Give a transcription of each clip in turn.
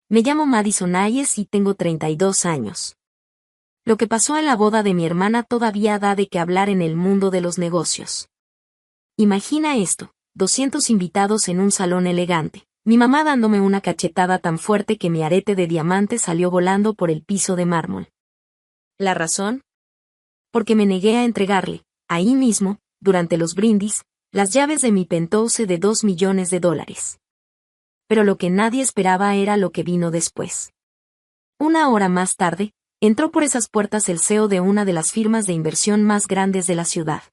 Me llamo Madison Ayes y tengo 32 años. Lo que pasó en la boda de mi hermana todavía da de qué hablar en el mundo de los negocios. Imagina esto, 200 invitados en un salón elegante. Mi mamá dándome una cachetada tan fuerte que mi arete de diamante salió volando por el piso de mármol. ¿La razón? Porque me negué a entregarle, ahí mismo, durante los brindis, las llaves de mi penthouse de $2 millones. Pero lo que nadie esperaba era lo que vino después. Una hora más tarde, entró por esas puertas el CEO de una de las firmas de inversión más grandes de la ciudad.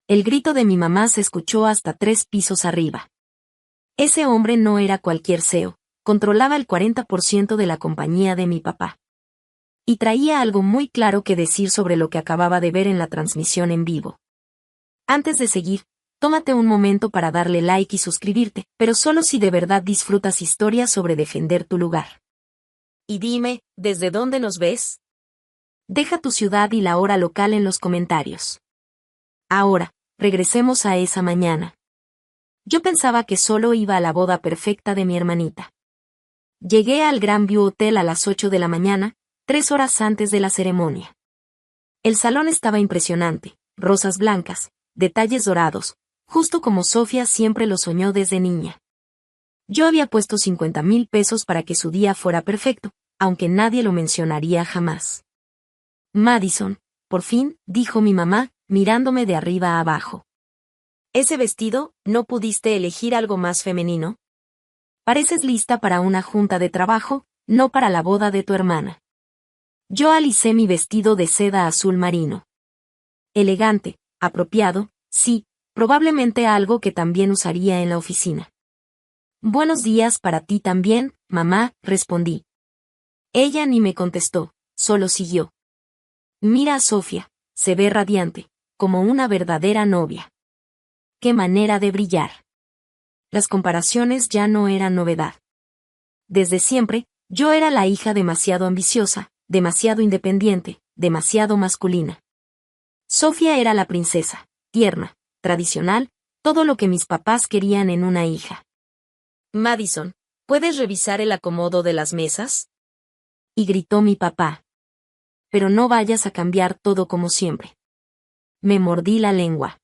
El grito de mi mamá se escuchó hasta 3 pisos arriba. Ese hombre no era cualquier CEO, controlaba el 40% de la compañía de mi papá. Y traía algo muy claro que decir sobre lo que acababa de ver en la transmisión en vivo. Antes de seguir, tómate un momento para darle like y suscribirte, pero solo si de verdad disfrutas historias sobre defender tu lugar. Y dime, ¿desde dónde nos ves? Deja tu ciudad y la hora local en los comentarios. Ahora, regresemos a esa mañana. Yo pensaba que solo iba a la boda perfecta de mi hermanita. Llegué al Grand View Hotel a las 8 de la mañana, 3 horas antes de la ceremonia. El salón estaba impresionante, rosas blancas, detalles dorados, justo como Sofía siempre lo soñó desde niña. Yo había puesto 50,000 pesos para que su día fuera perfecto, aunque nadie lo mencionaría jamás. Madison, por fin, dijo mi mamá, mirándome de arriba a abajo. ¿Ese vestido, no pudiste elegir algo más femenino? Pareces lista para una junta de trabajo, no para la boda de tu hermana. Yo alicé mi vestido de seda azul marino. Elegante, apropiado, sí, probablemente algo que también usaría en la oficina. Buenos días para ti también, mamá, respondí. Ella ni me contestó, solo siguió. Mira a Sofía, se ve radiante, como una verdadera novia. ¡Qué manera de brillar! Las comparaciones ya no eran novedad. Desde siempre, yo era la hija demasiado ambiciosa, demasiado independiente, demasiado masculina. Sofía era la princesa, tierna, tradicional, todo lo que mis papás querían en una hija. Madison, ¿puedes revisar el acomodo de las mesas? Y gritó mi papá. Pero no vayas a cambiar todo como siempre. Me mordí la lengua.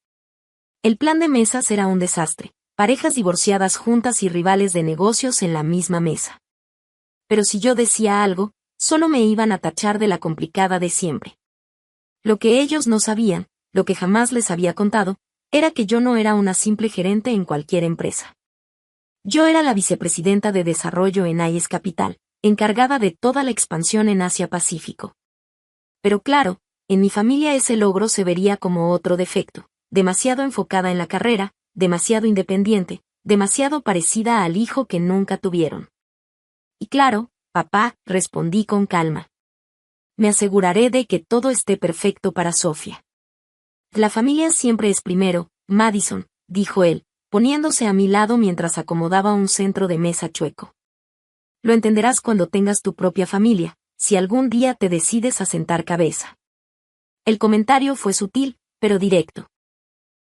El plan de mesas era un desastre, parejas divorciadas juntas y rivales de negocios en la misma mesa. Pero si yo decía algo, solo me iban a tachar de la complicada de siempre. Lo que ellos no sabían, lo que jamás les había contado, era que yo no era una simple gerente en cualquier empresa. Yo era la vicepresidenta de desarrollo en Ayes Capital, encargada de toda la expansión en Asia-Pacífico. Pero claro, en mi familia ese logro se vería como otro defecto, demasiado enfocada en la carrera, demasiado independiente, demasiado parecida al hijo que nunca tuvieron. Y claro, papá, respondí con calma. Me aseguraré de que todo esté perfecto para Sofía. La familia siempre es primero, Madison, dijo él, poniéndose a mi lado mientras acomodaba un centro de mesa chueco. Lo entenderás cuando tengas tu propia familia, si algún día te decides a sentar cabeza. El comentario fue sutil, pero directo.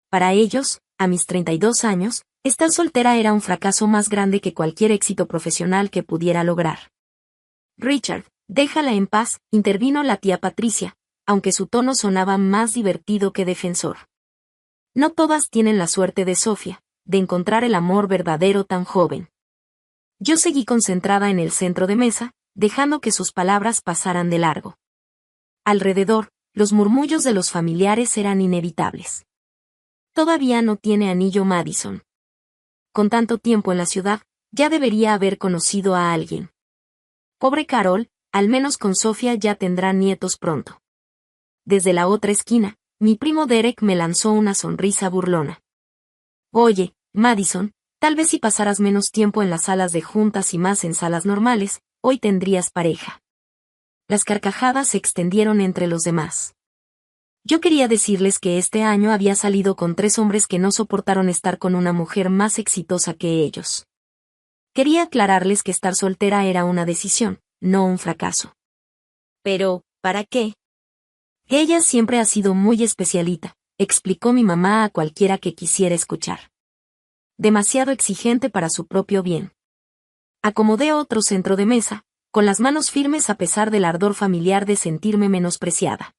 Para ellos, a mis 32 años, estar soltera era un fracaso más grande que cualquier éxito profesional que pudiera lograr. Richard, déjala en paz, intervino la tía Patricia, aunque su tono sonaba más divertido que defensor. No todas tienen la suerte de Sofía, de encontrar el amor verdadero tan joven. Yo seguí concentrada en el centro de mesa, dejando que sus palabras pasaran de largo. Alrededor, los murmullos de los familiares eran inevitables. Todavía no tiene anillo Madison. Con tanto tiempo en la ciudad, ya debería haber conocido a alguien. Pobre Carol, al menos con Sofía ya tendrá nietos pronto. Desde la otra esquina, mi primo Derek me lanzó una sonrisa burlona. Oye, Madison, tal vez si pasaras menos tiempo en las salas de juntas y más en salas normales, hoy tendrías pareja. Las carcajadas se extendieron entre los demás. Yo quería decirles que este año había salido con 3 hombres que no soportaron estar con una mujer más exitosa que ellos. Quería aclararles que estar soltera era una decisión, no un fracaso. Pero, ¿para qué? Ella siempre ha sido muy especialita, explicó mi mamá a cualquiera que quisiera escuchar. Demasiado exigente para su propio bien. Acomodé otro centro de mesa, con las manos firmes a pesar del ardor familiar de sentirme menospreciada.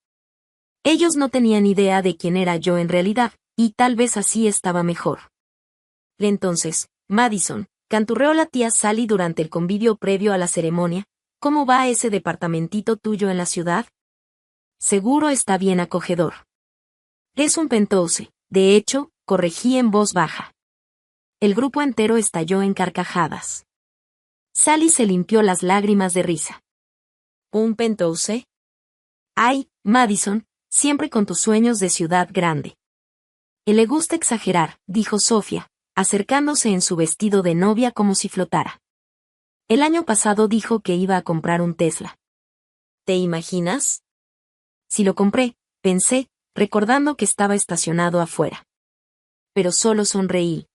Ellos no tenían idea de quién era yo en realidad, y tal vez así estaba mejor. Entonces, Madison, canturreó la tía Sally durante el convivio previo a la ceremonia, ¿cómo va ese departamentito tuyo en la ciudad? Seguro está bien acogedor. Es un penthouse, de hecho, corregí en voz baja. El grupo entero estalló en carcajadas. Sally se limpió las lágrimas de risa. ¿Un penthouse? Ay, Madison, siempre con tus sueños de ciudad grande. Le gusta exagerar, dijo Sofía, acercándose en su vestido de novia como si flotara. El año pasado dijo que iba a comprar un Tesla. ¿Te imaginas? Si lo compré, pensé, recordando que estaba estacionado afuera. Pero solo sonreí.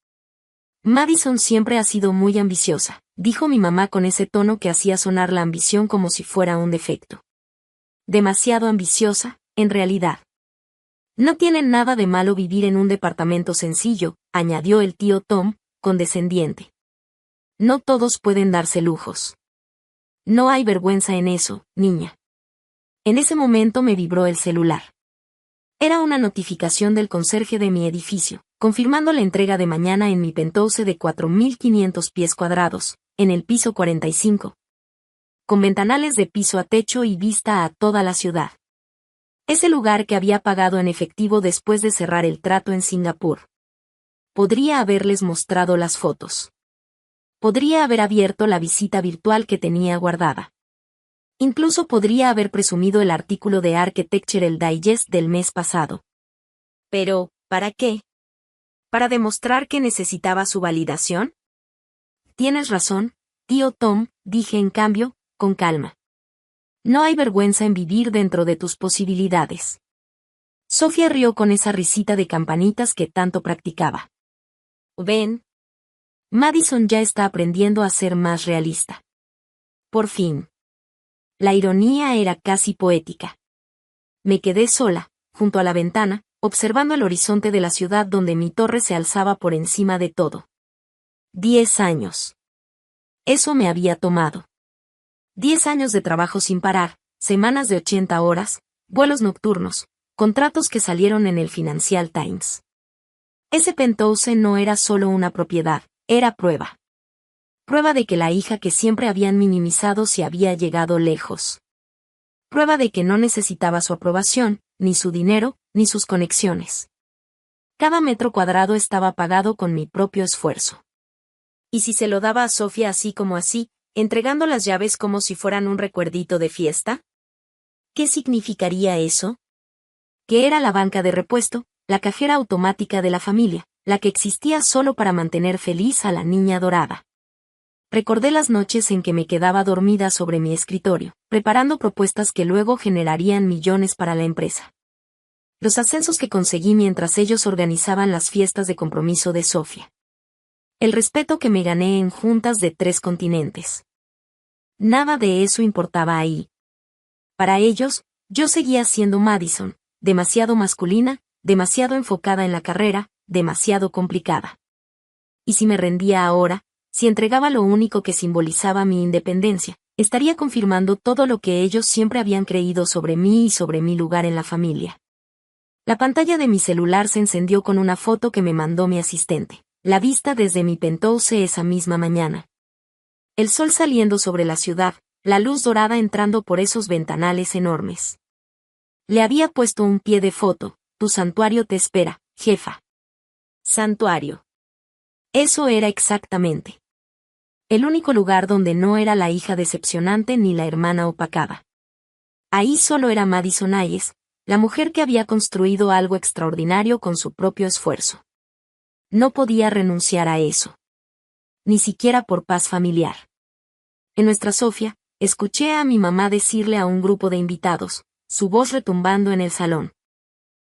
Madison siempre ha sido muy ambiciosa, dijo mi mamá con ese tono que hacía sonar la ambición como si fuera un defecto. Demasiado ambiciosa, en realidad. No tiene nada de malo vivir en un departamento sencillo, añadió el tío Tom, condescendiente. No todos pueden darse lujos. No hay vergüenza en eso, niña. En ese momento me vibró el celular. Era una notificación del conserje de mi edificio, confirmando la entrega de mañana en mi penthouse de 4.500 pies cuadrados, en el piso 45. Con ventanales de piso a techo y vista a toda la ciudad. Ese lugar que había pagado en efectivo después de cerrar el trato en Singapur. Podría haberles mostrado las fotos. Podría haber abierto la visita virtual que tenía guardada. Incluso podría haber presumido el artículo de Architectural Digest del mes pasado. Pero, ¿para qué? ¿Para demostrar que necesitaba su validación? Tienes razón, tío Tom, dije en cambio, con calma. No hay vergüenza en vivir dentro de tus posibilidades. Sofía rió con esa risita de campanitas que tanto practicaba. Ven. Madison ya está aprendiendo a ser más realista. Por fin. La ironía era casi poética. Me quedé sola, junto a la ventana, observando el horizonte de la ciudad donde mi torre se alzaba por encima de todo. 10 años. Eso me había tomado. 10 años de trabajo sin parar, semanas de 80 horas, vuelos nocturnos, contratos que salieron en el Financial Times. Ese penthouse no era solo una propiedad, era prueba. Prueba de que la hija que siempre habían minimizado se había llegado lejos. Prueba de que no necesitaba su aprobación, ni su dinero, ni sus conexiones. Cada metro cuadrado estaba pagado con mi propio esfuerzo. ¿Y si se lo daba a Sofía así como así, entregando las llaves como si fueran un recuerdito de fiesta? ¿Qué significaría eso? Que era la banca de repuesto, la cajera automática de la familia, la que existía solo para mantener feliz a la niña dorada. Recordé las noches en que me quedaba dormida sobre mi escritorio, preparando propuestas que luego generarían millones para la empresa. Los ascensos que conseguí mientras ellos organizaban las fiestas de compromiso de Sofía. El respeto que me gané en juntas de 3 continentes. Nada de eso importaba ahí. Para ellos, yo seguía siendo Madison, demasiado masculina, demasiado enfocada en la carrera, demasiado complicada. Y si me rendía ahora, si entregaba lo único que simbolizaba mi independencia, estaría confirmando todo lo que ellos siempre habían creído sobre mí y sobre mi lugar en la familia. La pantalla de mi celular se encendió con una foto que me mandó mi asistente. La vista desde mi penthouse esa misma mañana. El sol saliendo sobre la ciudad, la luz dorada entrando por esos ventanales enormes. Le había puesto un pie de foto, tu santuario te espera, jefa. Santuario. Eso era exactamente. El único lugar donde no era la hija decepcionante ni la hermana opacada. Ahí solo era Madison Hayes, la mujer que había construido algo extraordinario con su propio esfuerzo. No podía renunciar a eso. Ni siquiera por paz familiar. En nuestra Sofía, escuché a mi mamá decirle a un grupo de invitados, su voz retumbando en el salón.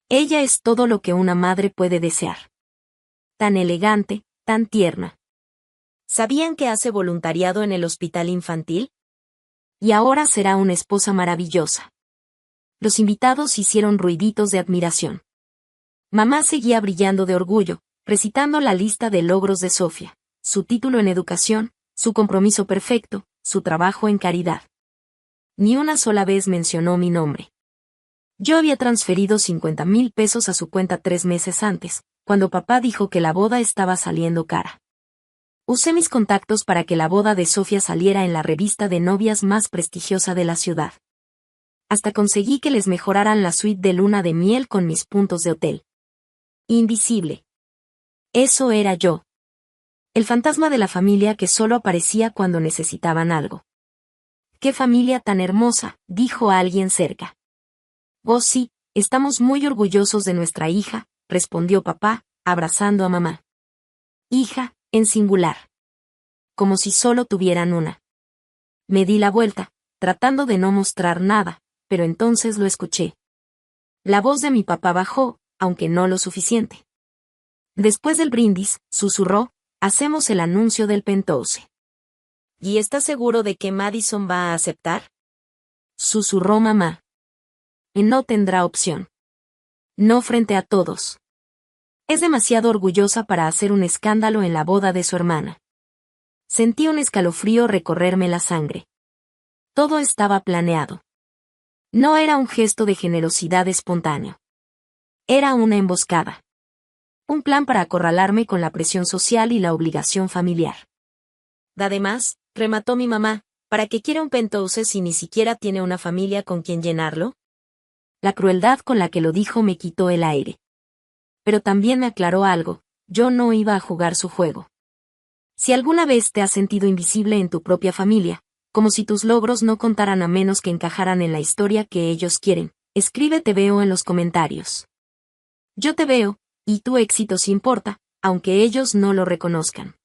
Ella es todo lo que una madre puede desear. Tan elegante, tan tierna. ¿Sabían que hace voluntariado en el hospital infantil? Y ahora será una esposa maravillosa. Los invitados hicieron ruiditos de admiración. Mamá seguía brillando de orgullo, recitando la lista de logros de Sofía, su título en educación, Su compromiso perfecto, su trabajo en caridad. Ni una sola vez mencionó mi nombre. Yo había transferido 50,000 pesos a su cuenta 3 meses antes, cuando papá dijo que la boda estaba saliendo cara. Usé mis contactos para que la boda de Sofía saliera en la revista de novias más prestigiosa de la ciudad. Hasta conseguí que les mejoraran la suite de luna de miel con mis puntos de hotel. Invisible. Eso era yo. El fantasma de la familia que solo aparecía cuando necesitaban algo. ¡Qué familia tan hermosa!, dijo alguien cerca. Oh sí, estamos muy orgullosos de nuestra hija, respondió papá, abrazando a mamá. Hija, en singular. Como si solo tuvieran una. Me di la vuelta, tratando de no mostrar nada, pero entonces lo escuché. La voz de mi papá bajó, aunque no lo suficiente. Después del brindis, susurró, hacemos el anuncio del penthouse. ¿Y estás seguro de que Madison va a aceptar? Susurró mamá. Y no tendrá opción. No frente a todos. Es demasiado orgullosa para hacer un escándalo en la boda de su hermana. Sentí un escalofrío recorrerme la sangre. Todo estaba planeado. No era un gesto de generosidad espontáneo. Era una emboscada. Un plan para acorralarme con la presión social y la obligación familiar. Además, remató mi mamá, ¿para qué quiere un penthouse si ni siquiera tiene una familia con quien llenarlo? La crueldad con la que lo dijo me quitó el aire. Pero también me aclaró algo, yo no iba a jugar su juego. Si alguna vez te has sentido invisible en tu propia familia, como si tus logros no contaran a menos que encajaran en la historia que ellos quieren, escribe te veo en los comentarios. Yo te veo, y tu éxito sí importa, aunque ellos no lo reconozcan.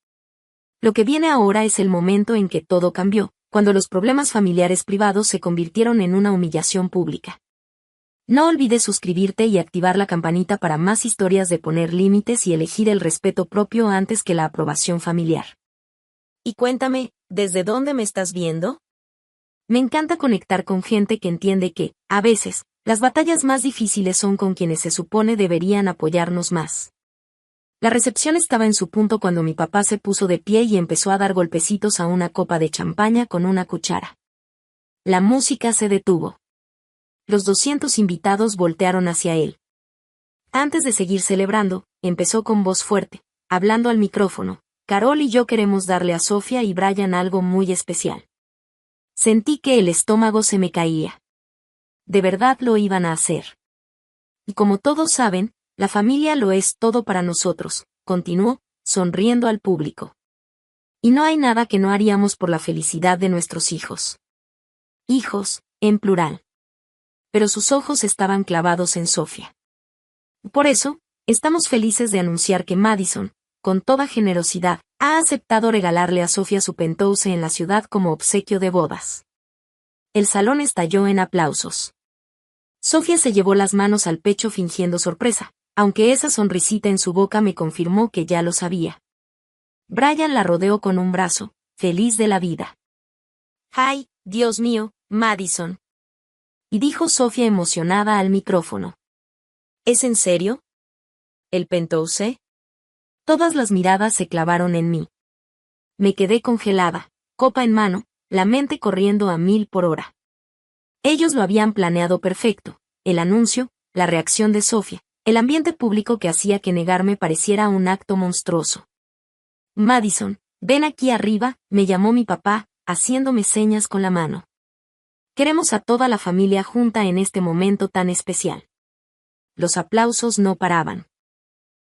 Lo que viene ahora es el momento en que todo cambió, cuando los problemas familiares privados se convirtieron en una humillación pública. No olvides suscribirte y activar la campanita para más historias de poner límites y elegir el respeto propio antes que la aprobación familiar. Y cuéntame, ¿desde dónde me estás viendo? Me encanta conectar con gente que entiende que, a veces, las batallas más difíciles son con quienes se supone deberían apoyarnos más. La recepción estaba en su punto cuando mi papá se puso de pie y empezó a dar golpecitos a una copa de champaña con una cuchara. La música se detuvo. Los 200 invitados voltearon hacia él. Antes de seguir celebrando, empezó con voz fuerte, hablando al micrófono. Carol y yo queremos darle a Sofía y Brian algo muy especial. Sentí que el estómago se me caía. De verdad lo iban a hacer. Y como todos saben, la familia lo es todo para nosotros, continuó, sonriendo al público. Y no hay nada que no haríamos por la felicidad de nuestros hijos. Hijos, en plural. Pero sus ojos estaban clavados en Sofía. Por eso, estamos felices de anunciar que Madison, con toda generosidad, ha aceptado regalarle a Sofía su penthouse en la ciudad como obsequio de bodas. El salón estalló en aplausos. Sofía se llevó las manos al pecho fingiendo sorpresa, aunque esa sonrisita en su boca me confirmó que ya lo sabía. Brian la rodeó con un brazo, feliz de la vida. ¡Ay, Dios mío, Madison! Y dijo Sofía emocionada al micrófono. ¿Es en serio? ¿El penthouse? Todas las miradas se clavaron en mí. Me quedé congelada, copa en mano, la mente corriendo a 1000 por hora. Ellos lo habían planeado perfecto, el anuncio, la reacción de Sofía, el ambiente público que hacía que negarme pareciera un acto monstruoso. Madison, ven aquí arriba, me llamó mi papá, haciéndome señas con la mano. Queremos a toda la familia junta en este momento tan especial. Los aplausos no paraban.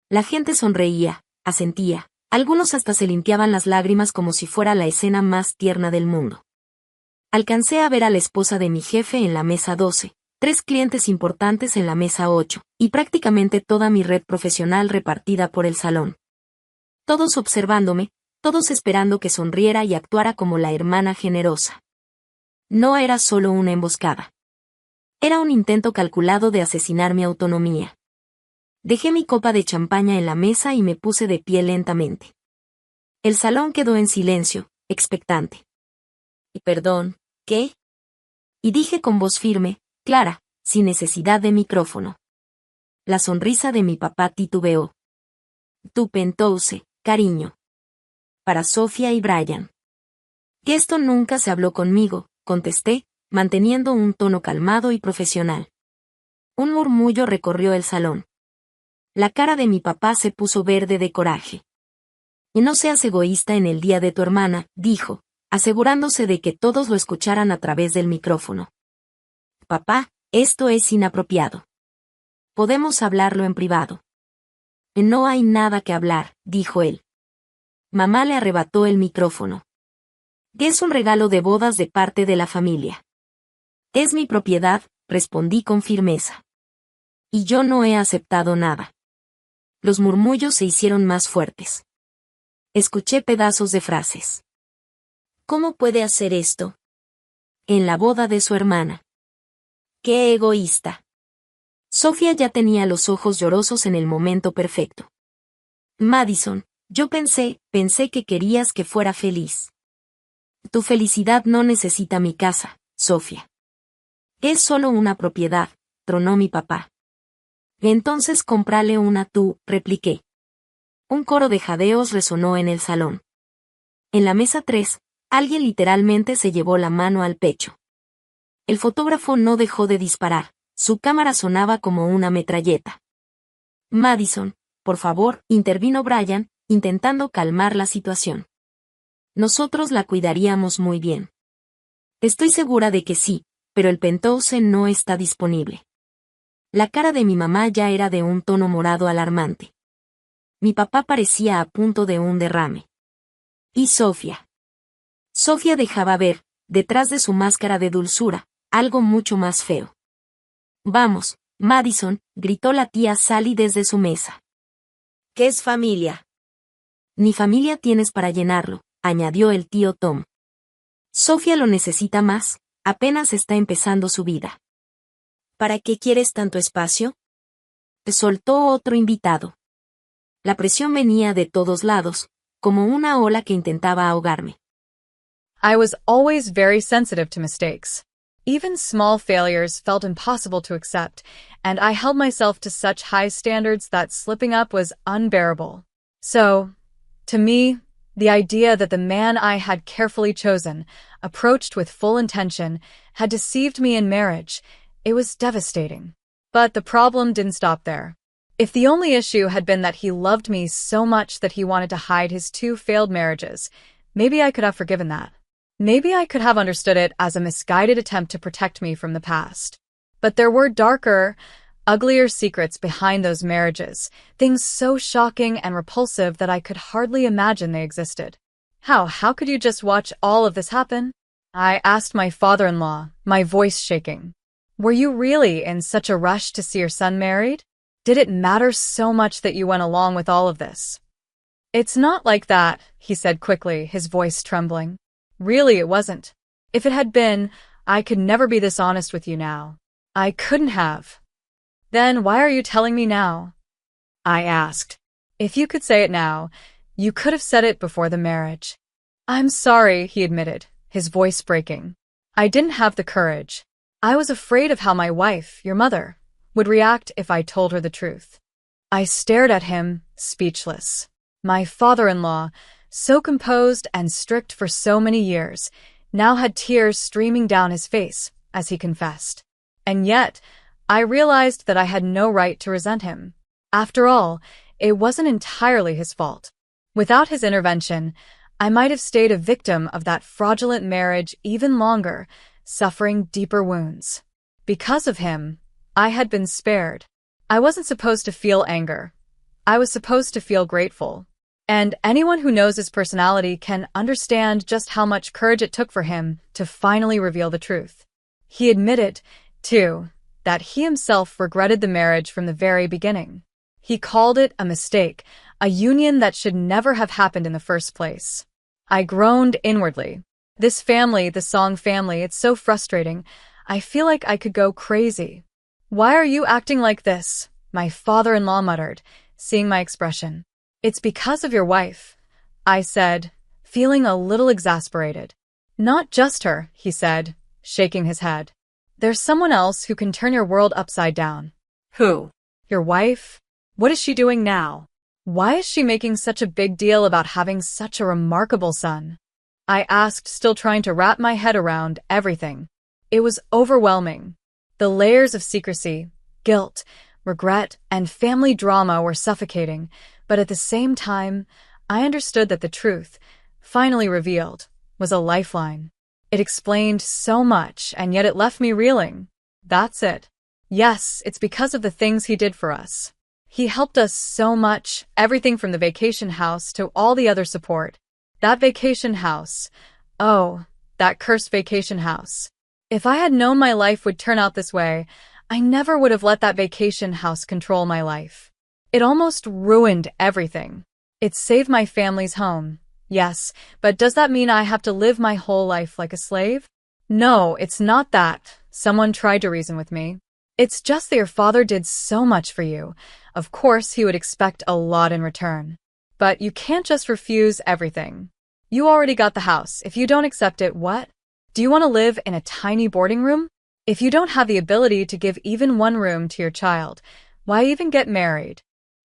La gente sonreía, asentía, algunos hasta se limpiaban las lágrimas como si fuera la escena más tierna del mundo. Alcancé a ver a la esposa de mi jefe en la mesa 12, 3 clientes importantes en la mesa 8, y prácticamente toda mi red profesional repartida por el salón. Todos observándome, todos esperando que sonriera y actuara como la hermana generosa. No era solo una emboscada. Era un intento calculado de asesinar mi autonomía. Dejé mi copa de champaña en la mesa y me puse de pie lentamente. El salón quedó en silencio, expectante. Y perdón, ¿qué? Y dije con voz firme, clara, sin necesidad de micrófono. La sonrisa de mi papá titubeó. Tu penthouse, cariño. Para Sofía y Brian. Que esto nunca se habló conmigo, contesté, manteniendo un tono calmado y profesional. Un murmullo recorrió el salón. La cara de mi papá se puso verde de coraje. Y no seas egoísta en el día de tu hermana, dijo, asegurándose de que todos lo escucharan a través del micrófono. Papá, esto es inapropiado. Podemos hablarlo en privado. No hay nada que hablar, dijo él. Mamá le arrebató el micrófono. Es un regalo de bodas de parte de la familia. Es mi propiedad, respondí con firmeza. Y yo no he aceptado nada. Los murmullos se hicieron más fuertes. Escuché pedazos de frases. ¿Cómo puede hacer esto? En la boda de su hermana. ¡Qué egoísta! Sofía ya tenía los ojos llorosos en el momento perfecto. Madison, yo pensé que querías que fuera feliz. Tu felicidad no necesita mi casa, Sofía. Es solo una propiedad, tronó mi papá. Entonces cómprale una tú, repliqué. Un coro de jadeos resonó en el salón. En la mesa 3, alguien literalmente se llevó la mano al pecho. El fotógrafo no dejó de disparar, su cámara sonaba como una metralleta. Madison, por favor, intervino Brian, intentando calmar la situación. Nosotros la cuidaríamos muy bien. Estoy segura de que sí, pero el penthouse no está disponible. La cara de mi mamá ya era de un tono morado alarmante. Mi papá parecía a punto de un derrame. ¿Y Sofía? Sofía dejaba ver, detrás de su máscara de dulzura, algo mucho más feo. Vamos, Madison, gritó la tía Sally desde su mesa. ¿Qué es familia? Ni familia tienes para llenarlo, añadió el tío Tom. Sofía lo necesita más, apenas está empezando su vida. ¿Para qué quieres tanto espacio? Soltó otro invitado. La presión venía de todos lados, como una ola que intentaba ahogarme. I was always very sensitive to mistakes. Even small failures felt impossible to accept, and I held myself to such high standards that slipping up was unbearable. So, to me, the idea that the man I had carefully chosen, approached with full intention, had deceived me in marriage, it was devastating. But the problem didn't stop there. If the only issue had been that he loved me so much that he wanted to hide his 2 failed marriages, maybe I could have forgiven that. Maybe I could have understood it as a misguided attempt to protect me from the past. But there were darker, uglier secrets behind those marriages, things so shocking and repulsive that I could hardly imagine they existed. How could you just watch all of this happen? I asked my father-in-law, my voice shaking. Were you really in such a rush to see your son married? Did it matter so much that you went along with all of this? It's not like that, he said quickly, his voice trembling. Really, it wasn't. If it had been, I could never be this honest with you now. I couldn't have. Then why are you telling me now? I asked. If you could say it now, you could have said it before the marriage. I'm sorry, he admitted, his voice breaking. I didn't have the courage. I was afraid of how my wife, your mother, would react if I told her the truth. I stared at him, speechless. My father-in-law, so composed and strict for so many years, now had tears streaming down his face as he confessed. And yet, I realized that I had no right to resent him. After all, it wasn't entirely his fault. Without his intervention, I might have stayed a victim of that fraudulent marriage even longer, suffering deeper wounds. Because of him, I had been spared. I wasn't supposed to feel anger. I was supposed to feel grateful. And anyone who knows his personality can understand just how much courage it took for him to finally reveal the truth. He admitted, too, that he himself regretted the marriage from the very beginning. He called it a mistake, a union that should never have happened in the first place. I groaned inwardly. This family, the Song family, it's so frustrating. I feel like I could go crazy. Why are you acting like this? My father-in-law muttered, seeing my expression. It's because of your wife, I said, feeling a little exasperated. Not just her, he said, shaking his head. There's someone else who can turn your world upside down. Who? Your wife? What is she doing now? Why is she making such a big deal about having such a remarkable son? I asked, still trying to wrap my head around everything. It was overwhelming. The layers of secrecy, guilt, regret, and family drama were suffocating, but at the same time, I understood that the truth, finally revealed, was a lifeline. It explained so much, and yet it left me reeling. That's it. Yes, it's because of the things he did for us. He helped us so much, everything from the vacation house to all the other support. That vacation house. Oh, that cursed vacation house. If I had known my life would turn out this way, I never would have let that vacation house control my life. It almost ruined everything. It saved my family's home. Yes, but does that mean I have to live my whole life like a slave? No, it's not that. Someone tried to reason with me. It's just that your father did so much for you. Of course, he would expect a lot in return. But you can't just refuse everything. You already got the house. If you don't accept it, what? Do you want to live in a tiny boarding room? If you don't have the ability to give even one room to your child, why even get married?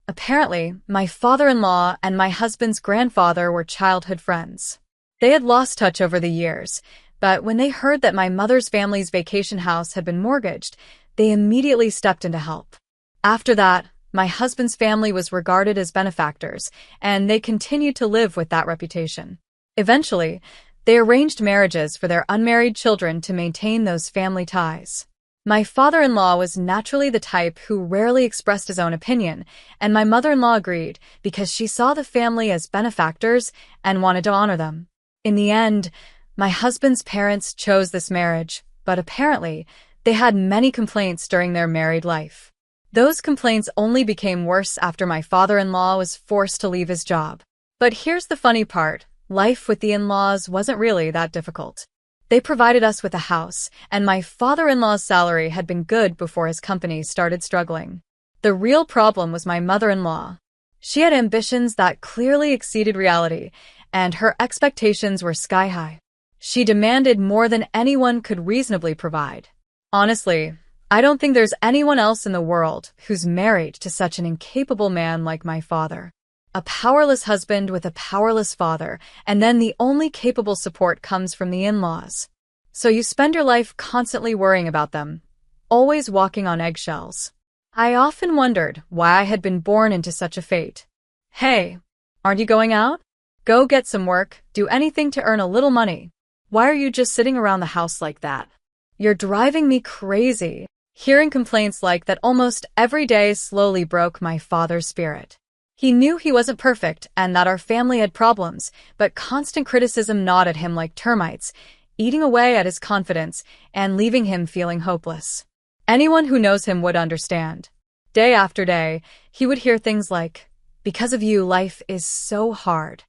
Apparently, my father-in-law and my husband's grandfather were childhood friends. They had lost touch over the years, but when they heard that my mother's family's vacation house had been mortgaged, they immediately stepped in to help. After that, my husband's family was regarded as benefactors, and they continued to live with that reputation. Eventually, they arranged marriages for their unmarried children to maintain those family ties. My father-in-law was naturally the type who rarely expressed his own opinion, and my mother-in-law agreed because she saw the family as benefactors and wanted to honor them. In the end, my husband's parents chose this marriage, but apparently, they had many complaints during their married life. Those complaints only became worse after my father-in-law was forced to leave his job. But here's the funny part. Life with the in-laws wasn't really that difficult. They provided us with a house, and my father-in-law's salary had been good before his company started struggling. The real problem was my mother-in-law. She had ambitions that clearly exceeded reality, and her expectations were sky-high. She demanded more than anyone could reasonably provide. Honestly, I don't think there's anyone else in the world who's married to such an incapable man like my father. A powerless husband with a powerless father, and then the only capable support comes from the in-laws. So you spend your life constantly worrying about them, always walking on eggshells. I often wondered why I had been born into such a fate. Hey, aren't you going out? Go get some work, do anything to earn a little money. Why are you just sitting around the house like that? You're driving me crazy. Hearing complaints like that almost every day slowly broke my father's spirit. He knew he wasn't perfect and that our family had problems, but constant criticism gnawed at him like termites, eating away at his confidence and leaving him feeling hopeless. Anyone who knows him would understand. Day after day, he would hear things like, "Because of you, life is so hard.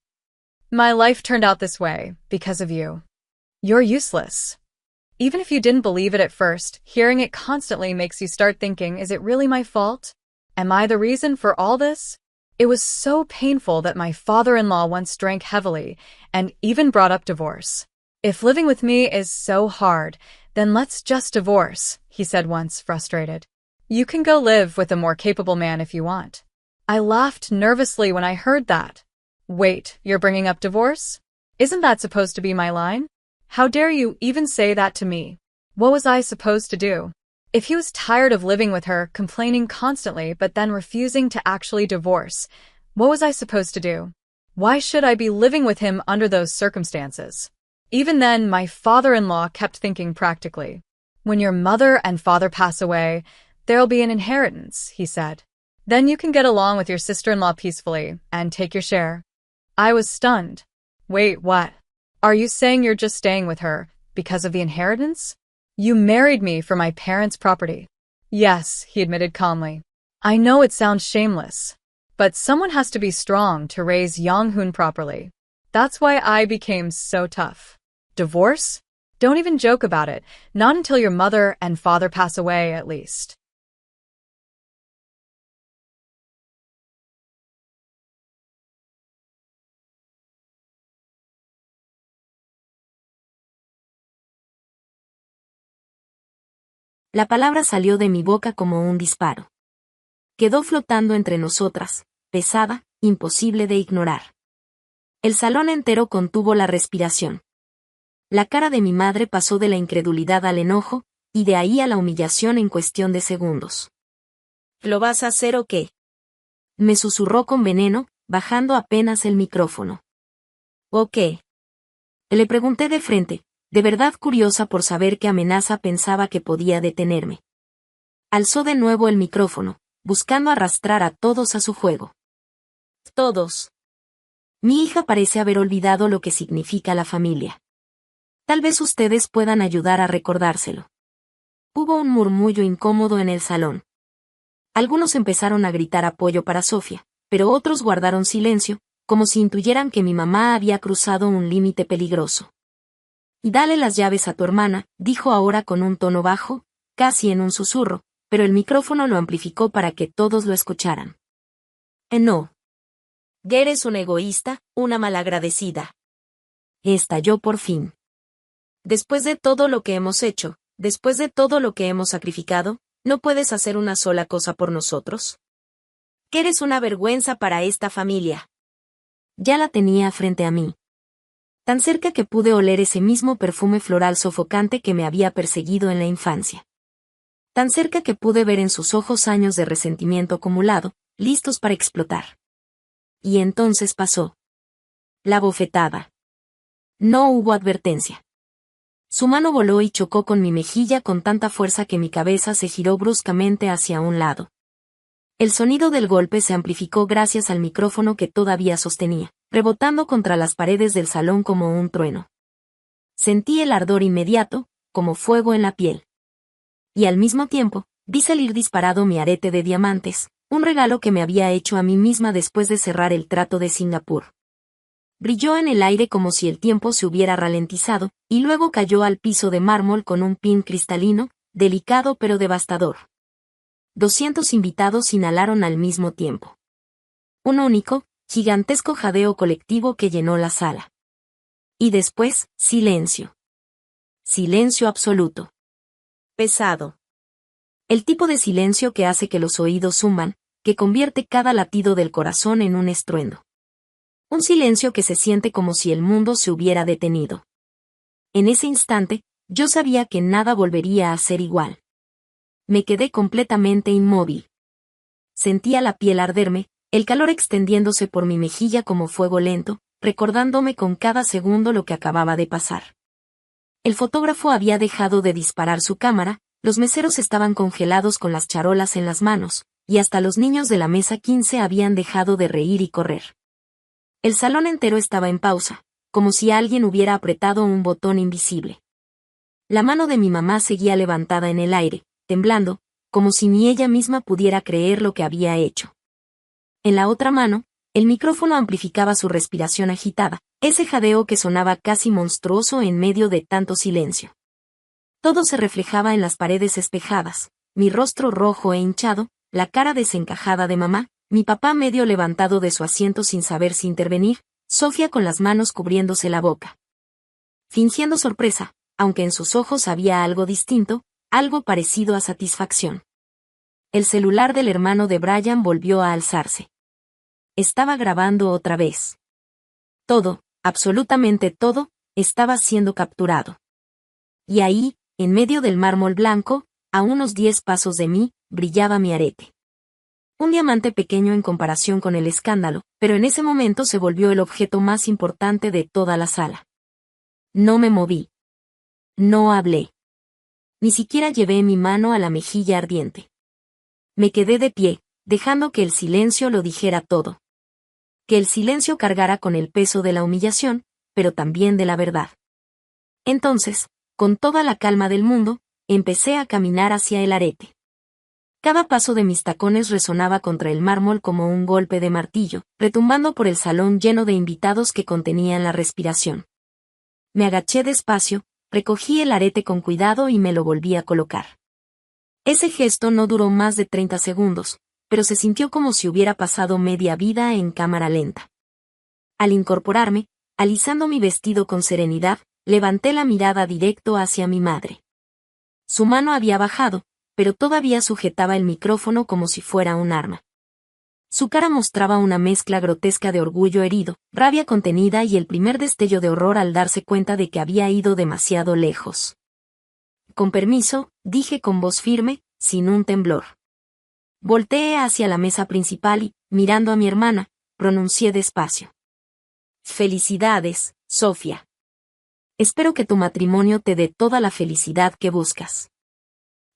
My life turned out this way because of you. You're useless." Even if you didn't believe it at first, hearing it constantly makes you start thinking, is it really my fault? Am I the reason for all this? It was so painful that my father-in-law once drank heavily and even brought up divorce. "If living with me is so hard, then let's just divorce," he said once, frustrated. "You can go live with a more capable man if you want." I laughed nervously when I heard that. Wait, you're bringing up divorce? Isn't that supposed to be my line? How dare you even say that to me? What was I supposed to do? If he was tired of living with her, complaining constantly but then refusing to actually divorce, what was I supposed to do? Why should I be living with him under those circumstances? Even then, my father-in-law kept thinking practically. "When your mother and father pass away, there'll be an inheritance," he said. "Then you can get along with your sister-in-law peacefully and take your share." I was stunned. Wait, what? Are you saying you're just staying with her because of the inheritance? You married me for my parents' property. Yes, he admitted calmly. I know it sounds shameless, but someone has to be strong to raise Young-hoon properly. That's why I became so tough. Divorce? Don't even joke about it, not until your mother and father pass away at least. La palabra salió de mi boca como un disparo. Quedó flotando entre nosotras, pesada, imposible de ignorar. El salón entero contuvo la respiración. La cara de mi madre pasó de la incredulidad al enojo, y de ahí a la humillación en cuestión de segundos. ¿Lo vas a hacer o qué?, me susurró con veneno, bajando apenas el micrófono. ¿O qué?, le pregunté de frente, de verdad curiosa por saber qué amenaza pensaba que podía detenerme. Alzó de nuevo el micrófono, buscando arrastrar a todos a su juego. Todos. Mi hija parece haber olvidado lo que significa la familia. Tal vez ustedes puedan ayudar a recordárselo. Hubo un murmullo incómodo en el salón. Algunos empezaron a gritar apoyo para Sofía, pero otros guardaron silencio, como si intuyeran que mi mamá había cruzado un límite peligroso. Y dale las llaves a tu hermana, dijo ahora con un tono bajo, casi en un susurro, pero el micrófono lo amplificó para que todos lo escucharan. No. Eres un egoísta, una malagradecida. Estalló por fin. Después de todo lo que hemos hecho, después de todo lo que hemos sacrificado, ¿no puedes hacer una sola cosa por nosotros? Que eres una vergüenza para esta familia. Ya la tenía frente a mí. Tan cerca que pude oler ese mismo perfume floral sofocante que me había perseguido en la infancia. Tan cerca que pude ver en sus ojos años de resentimiento acumulado, listos para explotar. Y entonces pasó. La bofetada. No hubo advertencia. Su mano voló y chocó con mi mejilla con tanta fuerza que mi cabeza se giró bruscamente hacia un lado. El sonido del golpe se amplificó gracias al micrófono que todavía sostenía, rebotando contra las paredes del salón como un trueno. Sentí el ardor inmediato, como fuego en la piel. Y al mismo tiempo, vi salir disparado mi arete de diamantes, un regalo que me había hecho a mí misma después de cerrar el trato de Singapur. Brilló en el aire como si el tiempo se hubiera ralentizado, y luego cayó al piso de mármol con un pin cristalino, delicado pero devastador. 200 invitados inhalaron al mismo tiempo. Un único, gigantesco jadeo colectivo que llenó la sala. Y después, silencio. Silencio absoluto. Pesado. El tipo de silencio que hace que los oídos zumban, que convierte cada latido del corazón en un estruendo. Un silencio que se siente como si el mundo se hubiera detenido. En ese instante, yo sabía que nada volvería a ser igual. Me quedé completamente inmóvil. Sentía la piel arderme, el calor extendiéndose por mi mejilla como fuego lento, recordándome con cada segundo lo que acababa de pasar. El fotógrafo había dejado de disparar su cámara, los meseros estaban congelados con las charolas en las manos, y hasta los niños de la mesa 15 habían dejado de reír y correr. El salón entero estaba en pausa, como si alguien hubiera apretado un botón invisible. La mano de mi mamá seguía levantada en el aire, temblando, como si ni ella misma pudiera creer lo que había hecho. En la otra mano, el micrófono amplificaba su respiración agitada, ese jadeo que sonaba casi monstruoso en medio de tanto silencio. Todo se reflejaba en las paredes espejadas, mi rostro rojo e hinchado, la cara desencajada de mamá, mi papá medio levantado de su asiento sin saber si intervenir, Sofía con las manos cubriéndose la boca. Fingiendo sorpresa, aunque en sus ojos había algo distinto, algo parecido a satisfacción. El celular del hermano de Brian volvió a alzarse. Estaba grabando otra vez. Todo, absolutamente todo, estaba siendo capturado. Y ahí, en medio del mármol blanco, a unos 10 pasos de mí, brillaba mi arete. Un diamante pequeño en comparación con el escándalo, pero en ese momento se volvió el objeto más importante de toda la sala. No me moví. No hablé. Ni siquiera llevé mi mano a la mejilla ardiente. Me quedé de pie, dejando que el silencio lo dijera todo. Que el silencio cargara con el peso de la humillación, pero también de la verdad. Entonces, con toda la calma del mundo, empecé a caminar hacia el arete. Cada paso de mis tacones resonaba contra el mármol como un golpe de martillo, retumbando por el salón lleno de invitados que contenían la respiración. Me agaché despacio, recogí el arete con cuidado y me lo volví a colocar. Ese gesto no duró más de 30 segundos, pero se sintió como si hubiera pasado media vida en cámara lenta. Al incorporarme, alisando mi vestido con serenidad, levanté la mirada directo hacia mi madre. Su mano había bajado, pero todavía sujetaba el micrófono como si fuera un arma. Su cara mostraba una mezcla grotesca de orgullo herido, rabia contenida y el primer destello de horror al darse cuenta de que había ido demasiado lejos. Con permiso, dije con voz firme, sin un temblor. Volteé hacia la mesa principal y, mirando a mi hermana, pronuncié despacio. Felicidades, Sofía. Espero que tu matrimonio te dé toda la felicidad que buscas.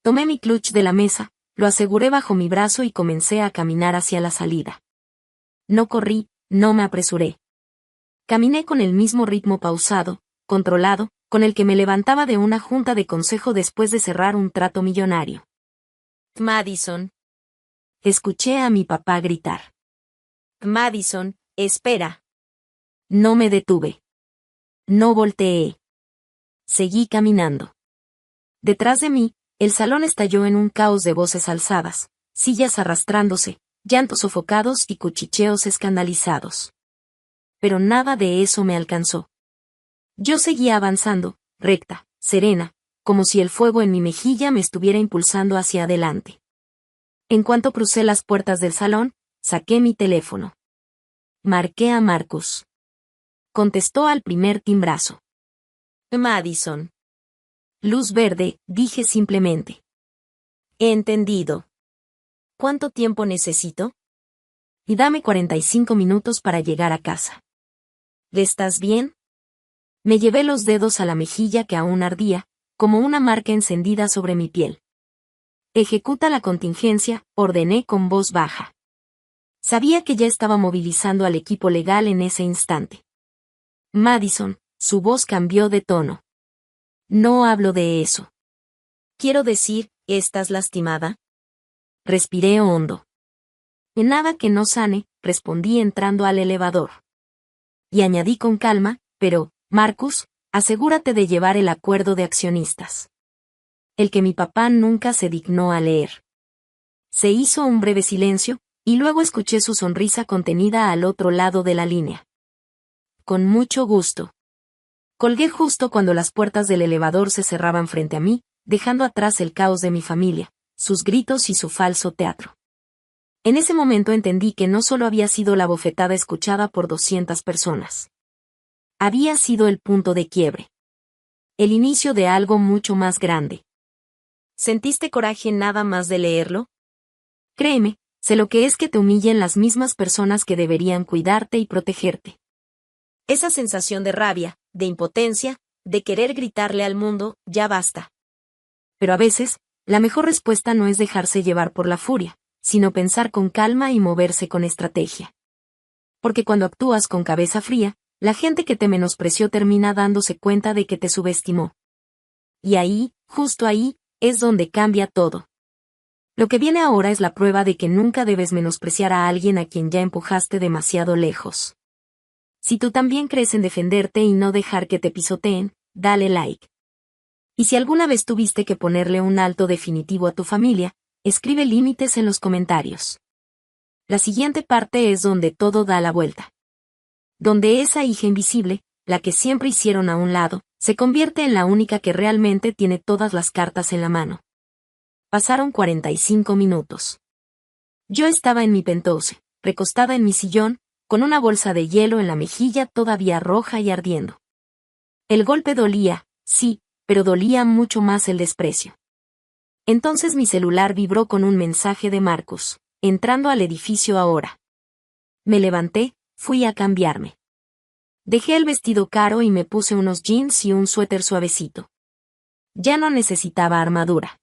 Tomé mi clutch de la mesa, lo aseguré bajo mi brazo y comencé a caminar hacia la salida. No corrí, no me apresuré. Caminé con el mismo ritmo pausado, controlado, con el que me levantaba de una junta de consejo después de cerrar un trato millonario. Madison. Escuché a mi papá gritar. Madison, espera. No me detuve. No volteé. Seguí caminando. Detrás de mí, el salón estalló en un caos de voces alzadas, sillas arrastrándose, llantos sofocados y cuchicheos escandalizados. Pero nada de eso me alcanzó. Yo seguía avanzando, recta, serena, como si el fuego en mi mejilla me estuviera impulsando hacia adelante. En cuanto crucé las puertas del salón, saqué mi teléfono. Marqué a Marcus. Contestó al primer timbrazo. Madison. Luz verde, dije simplemente. He entendido. ¿Cuánto tiempo necesito? Y dame 45 minutos para llegar a casa. ¿Estás bien? Me llevé los dedos a la mejilla que aún ardía, como una marca encendida sobre mi piel. Ejecuta la contingencia, ordené con voz baja. Sabía que ya estaba movilizando al equipo legal en ese instante. Madison, su voz cambió de tono. No hablo de eso. Quiero decir, ¿estás lastimada? Respiré hondo. En nada que no sane, respondí entrando al elevador. Y añadí con calma, pero, Marcus, asegúrate de llevar el acuerdo de accionistas. El que mi papá nunca se dignó a leer. Se hizo un breve silencio, y luego escuché su sonrisa contenida al otro lado de la línea. Con mucho gusto. Colgué justo cuando las puertas del elevador se cerraban frente a mí, dejando atrás el caos de mi familia, sus gritos y su falso teatro. En ese momento entendí que no solo había sido la bofetada escuchada por 200 personas. Había sido el punto de quiebre. El inicio de algo mucho más grande. ¿Sentiste coraje nada más de leerlo? Créeme, sé lo que es que te humillen las mismas personas que deberían cuidarte y protegerte. Esa sensación de rabia, de impotencia, de querer gritarle al mundo, ya basta. Pero a veces, la mejor respuesta no es dejarse llevar por la furia, sino pensar con calma y moverse con estrategia. Porque cuando actúas con cabeza fría, la gente que te menospreció termina dándose cuenta de que te subestimó. Y ahí, justo ahí, es donde cambia todo. Lo que viene ahora es la prueba de que nunca debes menospreciar a alguien a quien ya empujaste demasiado lejos. Si tú también crees en defenderte y no dejar que te pisoteen, dale like. Y si alguna vez tuviste que ponerle un alto definitivo a tu familia, escribe límites en los comentarios. La siguiente parte es donde todo da la vuelta. Donde esa hija invisible, la que siempre hicieron a un lado, se convierte en la única que realmente tiene todas las cartas en la mano. Pasaron 45 minutos. Yo estaba en mi penthouse, recostada en mi sillón, con una bolsa de hielo en la mejilla todavía roja y ardiendo. El golpe dolía, sí, pero dolía mucho más el desprecio. Entonces mi celular vibró con un mensaje de Marcus, entrando al edificio ahora. Me levanté, fui a cambiarme. Dejé el vestido caro y me puse unos jeans y un suéter suavecito. Ya no necesitaba armadura.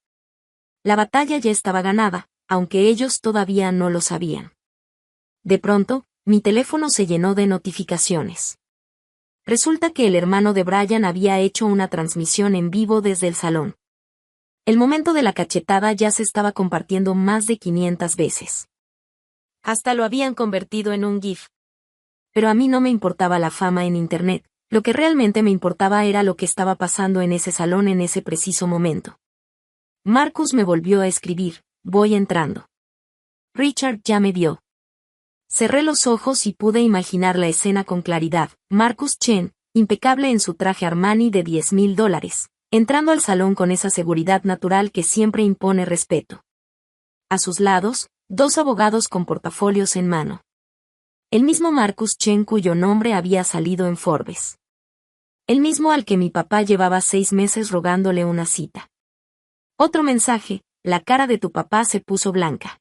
La batalla ya estaba ganada, aunque ellos todavía no lo sabían. De pronto, mi teléfono se llenó de notificaciones. Resulta que el hermano de Brian había hecho una transmisión en vivo desde el salón. El momento de la cachetada ya se estaba compartiendo más de 500 veces. Hasta lo habían convertido en un GIF. Pero a mí no me importaba la fama en Internet, lo que realmente me importaba era lo que estaba pasando en ese salón en ese preciso momento. Marcus me volvió a escribir, voy entrando. Richard ya me vio. Cerré los ojos y pude imaginar la escena con claridad. Marcus Chen, impecable en su traje Armani de $10,000, entrando al salón con esa seguridad natural que siempre impone respeto. A sus lados, Dos abogados con portafolios en mano. El mismo Marcus Chen cuyo nombre había salido en Forbes. El mismo al que mi papá llevaba 6 meses rogándole una cita. Otro mensaje, la cara de tu papá se puso blanca.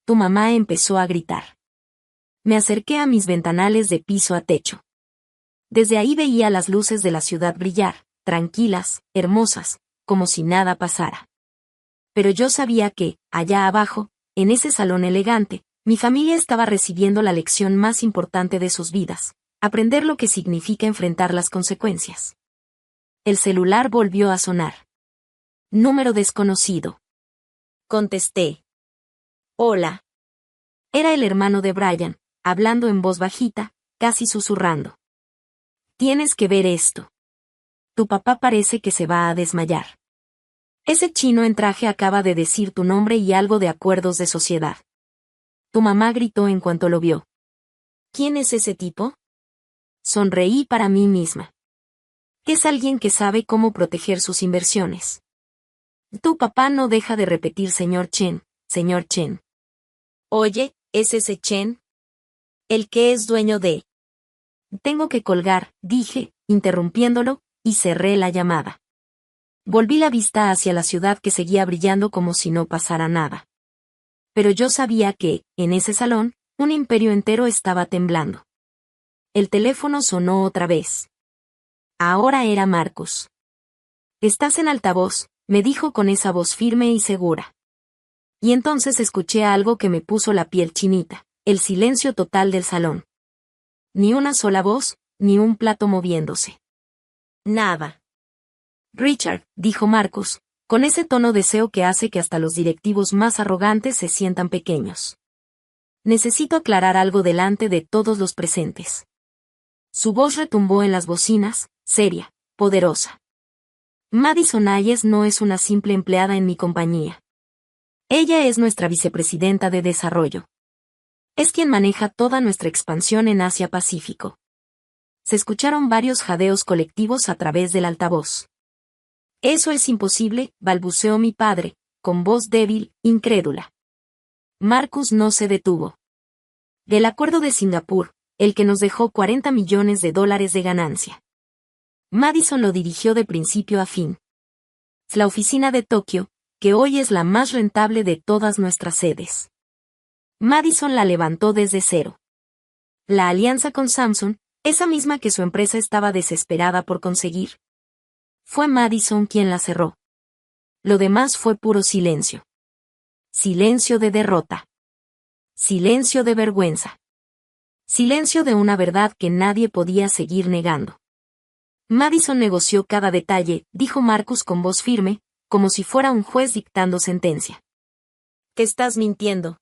Tu mamá empezó a gritar. Me acerqué a mis ventanales de piso a techo. Desde ahí veía las luces de la ciudad brillar, tranquilas, hermosas, como si nada pasara. Pero yo sabía que, allá abajo, en ese salón elegante, mi familia estaba recibiendo la lección más importante de sus vidas, aprender lo que significa enfrentar las consecuencias. El celular volvió a sonar. Número desconocido. Contesté. Hola. Era el hermano de Brian, hablando en voz bajita, casi susurrando. Tienes que ver esto. Tu papá parece que se va a desmayar. Ese chino en traje acaba de decir tu nombre y algo de acuerdos de sociedad. Tu mamá gritó en cuanto lo vio. ¿Quién es ese tipo? Sonreí para mí misma. Es alguien que sabe cómo proteger sus inversiones. Tu papá no deja de repetir señor Chen, señor Chen. Oye, ¿es ese Chen? El que es dueño de... Tengo que colgar, dije, interrumpiéndolo, y cerré la llamada. Volví la vista hacia la ciudad que seguía brillando como si no pasara nada. Pero yo sabía que, en ese salón, un imperio entero estaba temblando. El teléfono sonó otra vez. Ahora era Marcus. Estás en altavoz, me dijo con esa voz firme y segura. Y entonces escuché algo que me puso la piel chinita, el silencio total del salón. Ni una sola voz, ni un plato moviéndose. Nada. Richard, dijo Marcus, con ese tono deseo que hace que hasta los directivos más arrogantes se sientan pequeños. Necesito aclarar algo delante de todos los presentes. Su voz retumbó en las bocinas, seria, poderosa. Madison Hayes no es una simple empleada en mi compañía. Ella es nuestra vicepresidenta de desarrollo. Es quien maneja toda nuestra expansión en Asia-Pacífico. Se escucharon varios jadeos colectivos a través del altavoz. Eso es imposible, balbuceó mi padre, con voz débil, incrédula. Marcus no se detuvo. Del acuerdo de Singapur, el que nos dejó $40 millones de ganancia. Madison lo dirigió de principio a fin. La oficina de Tokio, que hoy es la más rentable de todas nuestras sedes. Madison la levantó desde cero. La alianza con Samsung, esa misma que su empresa estaba desesperada por conseguir. Fue Madison quien la cerró. Lo demás fue puro silencio. Silencio de derrota. Silencio de vergüenza. Silencio de una verdad que nadie podía seguir negando. Madison negoció cada detalle, dijo Marcus con voz firme, como si fuera un juez dictando sentencia. ¿Te estás mintiendo?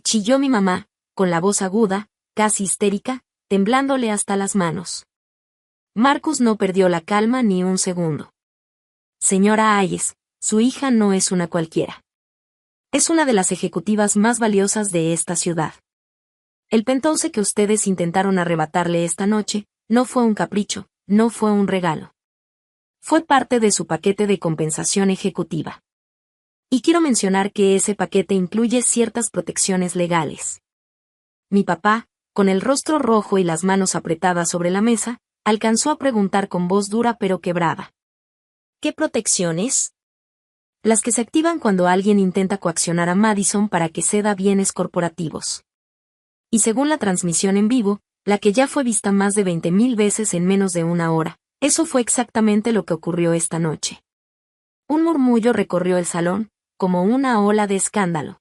Chilló mi mamá, con la voz aguda, casi histérica, temblándole hasta las manos. Marcus no perdió la calma ni un segundo. Señora Hayes, su hija no es una cualquiera. Es una de las ejecutivas más valiosas de esta ciudad. El penthouse que ustedes intentaron arrebatarle esta noche, no fue un capricho, no fue un regalo. Fue parte de su paquete de compensación ejecutiva. Y quiero mencionar que ese paquete incluye ciertas protecciones legales. Mi papá, con el rostro rojo y las manos apretadas sobre la mesa, alcanzó a preguntar con voz dura pero quebrada. ¿Qué protecciones? Las que se activan cuando alguien intenta coaccionar a Madison para que ceda bienes corporativos. Y según la transmisión en vivo, la que ya fue vista más de 20,000 veces en menos de una hora, eso fue exactamente lo que ocurrió esta noche. Un murmullo recorrió el salón, como una ola de escándalo.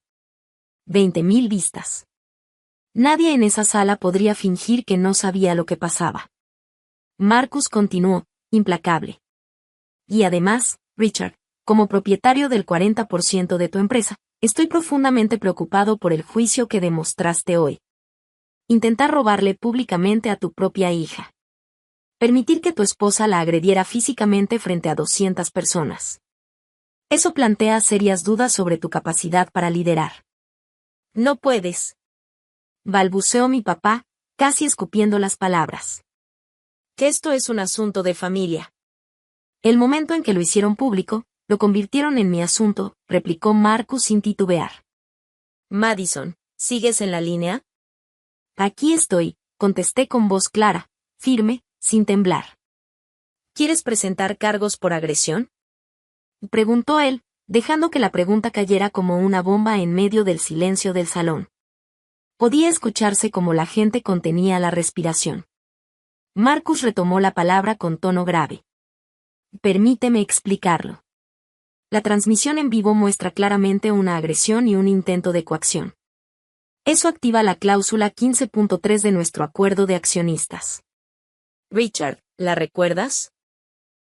20,000 vistas. Nadie en esa sala podría fingir que no sabía lo que pasaba. Marcus continuó, implacable. Y además, Richard, como propietario del 40% de tu empresa, estoy profundamente preocupado por el juicio que demostraste hoy. Intentar robarle públicamente a tu propia hija. Permitir que tu esposa la agrediera físicamente frente a 200 personas. Eso plantea serias dudas sobre tu capacidad para liderar. No puedes. Balbuceó mi papá, casi escupiendo las palabras. Que esto es un asunto de familia. El momento en que lo hicieron público, lo convirtieron en mi asunto, replicó Marcus sin titubear. Madison, ¿sigues en la línea? Aquí estoy, contesté con voz clara, firme, sin temblar. ¿Quieres presentar cargos por agresión? Preguntó él, dejando que la pregunta cayera como una bomba en medio del silencio del salón. Podía escucharse como la gente contenía la respiración. Marcus retomó la palabra con tono grave. Permíteme explicarlo. La transmisión en vivo muestra claramente una agresión y un intento de coacción. Eso activa la cláusula 15.3 de nuestro acuerdo de accionistas. Richard, ¿la recuerdas?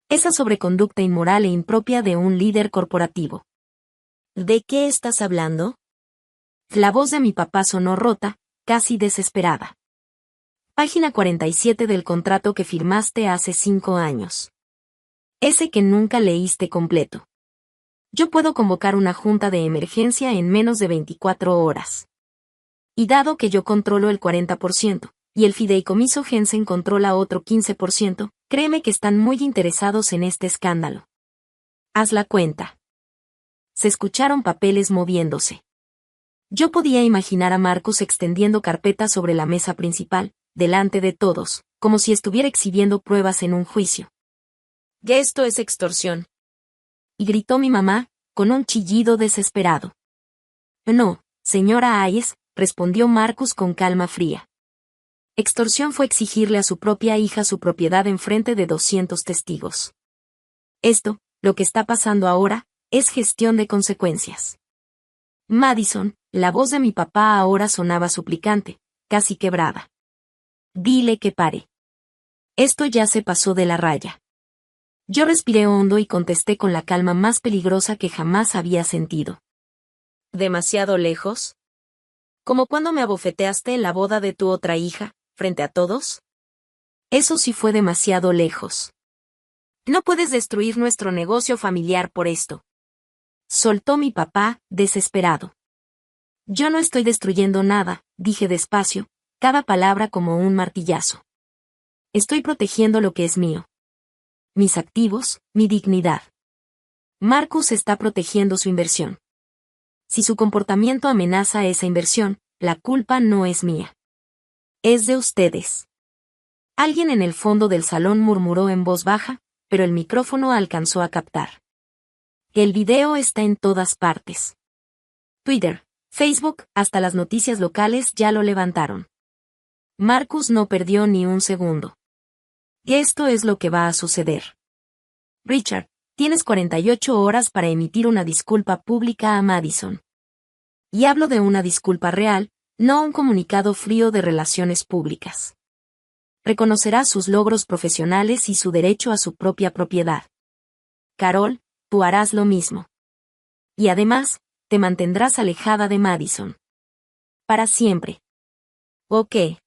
Esa sobreconducta inmoral e impropia de un líder corporativo. ¿De qué estás hablando? La voz de mi papá sonó rota, casi desesperada. Página 47 del contrato que firmaste hace 5 años. Ese que nunca leíste completo. Yo puedo convocar una junta de emergencia en menos de 24 horas. Y dado que yo controlo el 40%, y el fideicomiso Jensen controla otro 15%, créeme que están muy interesados en este escándalo. Haz la cuenta. Se escucharon papeles moviéndose. Yo podía imaginar a Marcus extendiendo carpetas sobre la mesa principal, delante de todos, como si estuviera exhibiendo pruebas en un juicio. «¿Qué esto es extorsión?» Y gritó mi mamá, con un chillido desesperado. «No, señora Hayes», respondió Marcus con calma fría. Extorsión fue exigirle a su propia hija su propiedad en frente de 200 testigos. Esto, lo que está pasando ahora, es gestión de consecuencias. Madison, la voz de mi papá ahora sonaba suplicante, casi quebrada. Dile que pare. Esto ya se pasó de la raya. Yo respiré hondo y contesté con la calma más peligrosa que jamás había sentido. ¿Demasiado lejos? ¿Como cuando me abofeteaste en la boda de tu otra hija, frente a todos? Eso sí fue demasiado lejos. No puedes destruir nuestro negocio familiar por esto. Soltó mi papá, desesperado. Yo no estoy destruyendo nada, dije despacio, cada palabra como un martillazo. Estoy protegiendo lo que es mío. Mis activos, mi dignidad. Marcus está protegiendo su inversión. Si su comportamiento amenaza esa inversión, la culpa no es mía. Es de ustedes. Alguien en el fondo del salón murmuró en voz baja, pero el micrófono alcanzó a captar. El video está en todas partes. Twitter, Facebook, hasta las noticias locales ya lo levantaron. Marcus no perdió ni un segundo. Esto es lo que va a suceder. Richard, tienes 48 horas para emitir una disculpa pública a Madison. Y hablo de una disculpa real, no un comunicado frío de relaciones públicas. Reconocerá sus logros profesionales y su derecho a su propia propiedad. Carol, tú harás lo mismo. Y además, te mantendrás alejada de Madison. Para siempre. ¿O qué?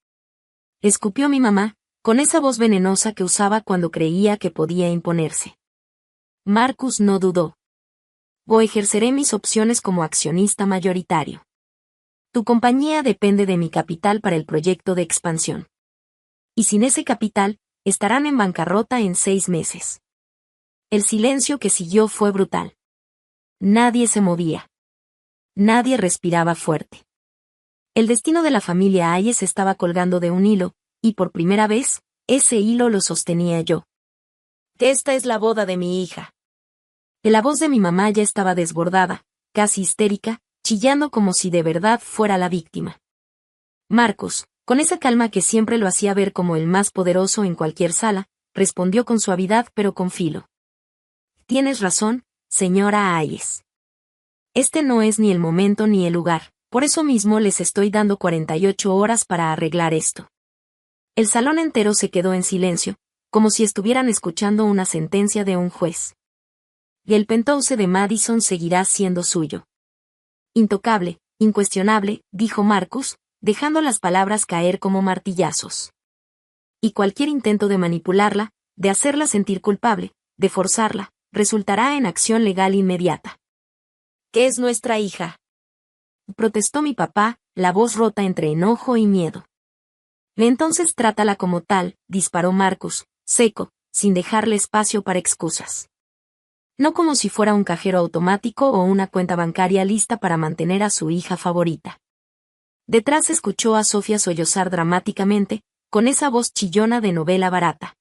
Escupió mi mamá, con esa voz venenosa que usaba cuando creía que podía imponerse. Marcus no dudó. O ejerceré mis opciones como accionista mayoritario. Tu compañía depende de mi capital para el proyecto de expansión. Y sin ese capital, estarán en bancarrota en 6 meses. El silencio que siguió fue brutal. Nadie se movía. Nadie respiraba fuerte. El destino de la familia Hayes estaba colgando de un hilo, y por primera vez, ese hilo lo sostenía yo. Esta es la boda de mi hija. La voz de mi mamá ya estaba desbordada, casi histérica, chillando como si de verdad fuera la víctima. Marcus, con esa calma que siempre lo hacía ver como el más poderoso en cualquier sala, respondió con suavidad pero con filo. Tienes razón, señora Hayes. Este no es ni el momento ni el lugar, por eso mismo les estoy dando 48 horas para arreglar esto. El salón entero se quedó en silencio, como si estuvieran escuchando una sentencia de un juez. Y el penthouse de Madison seguirá siendo suyo. Intocable, incuestionable, dijo Marcus, dejando las palabras caer como martillazos. Y cualquier intento de manipularla, de hacerla sentir culpable, de forzarla, resultará en acción legal inmediata. ¿Qué es nuestra hija? Protestó mi papá, la voz rota entre enojo y miedo. Entonces trátala como tal, disparó Marcus, seco, sin dejarle espacio para excusas. No como si fuera un cajero automático o una cuenta bancaria lista para mantener a su hija favorita. Detrás escuchó a Sofía sollozar dramáticamente, con esa voz chillona de novela barata.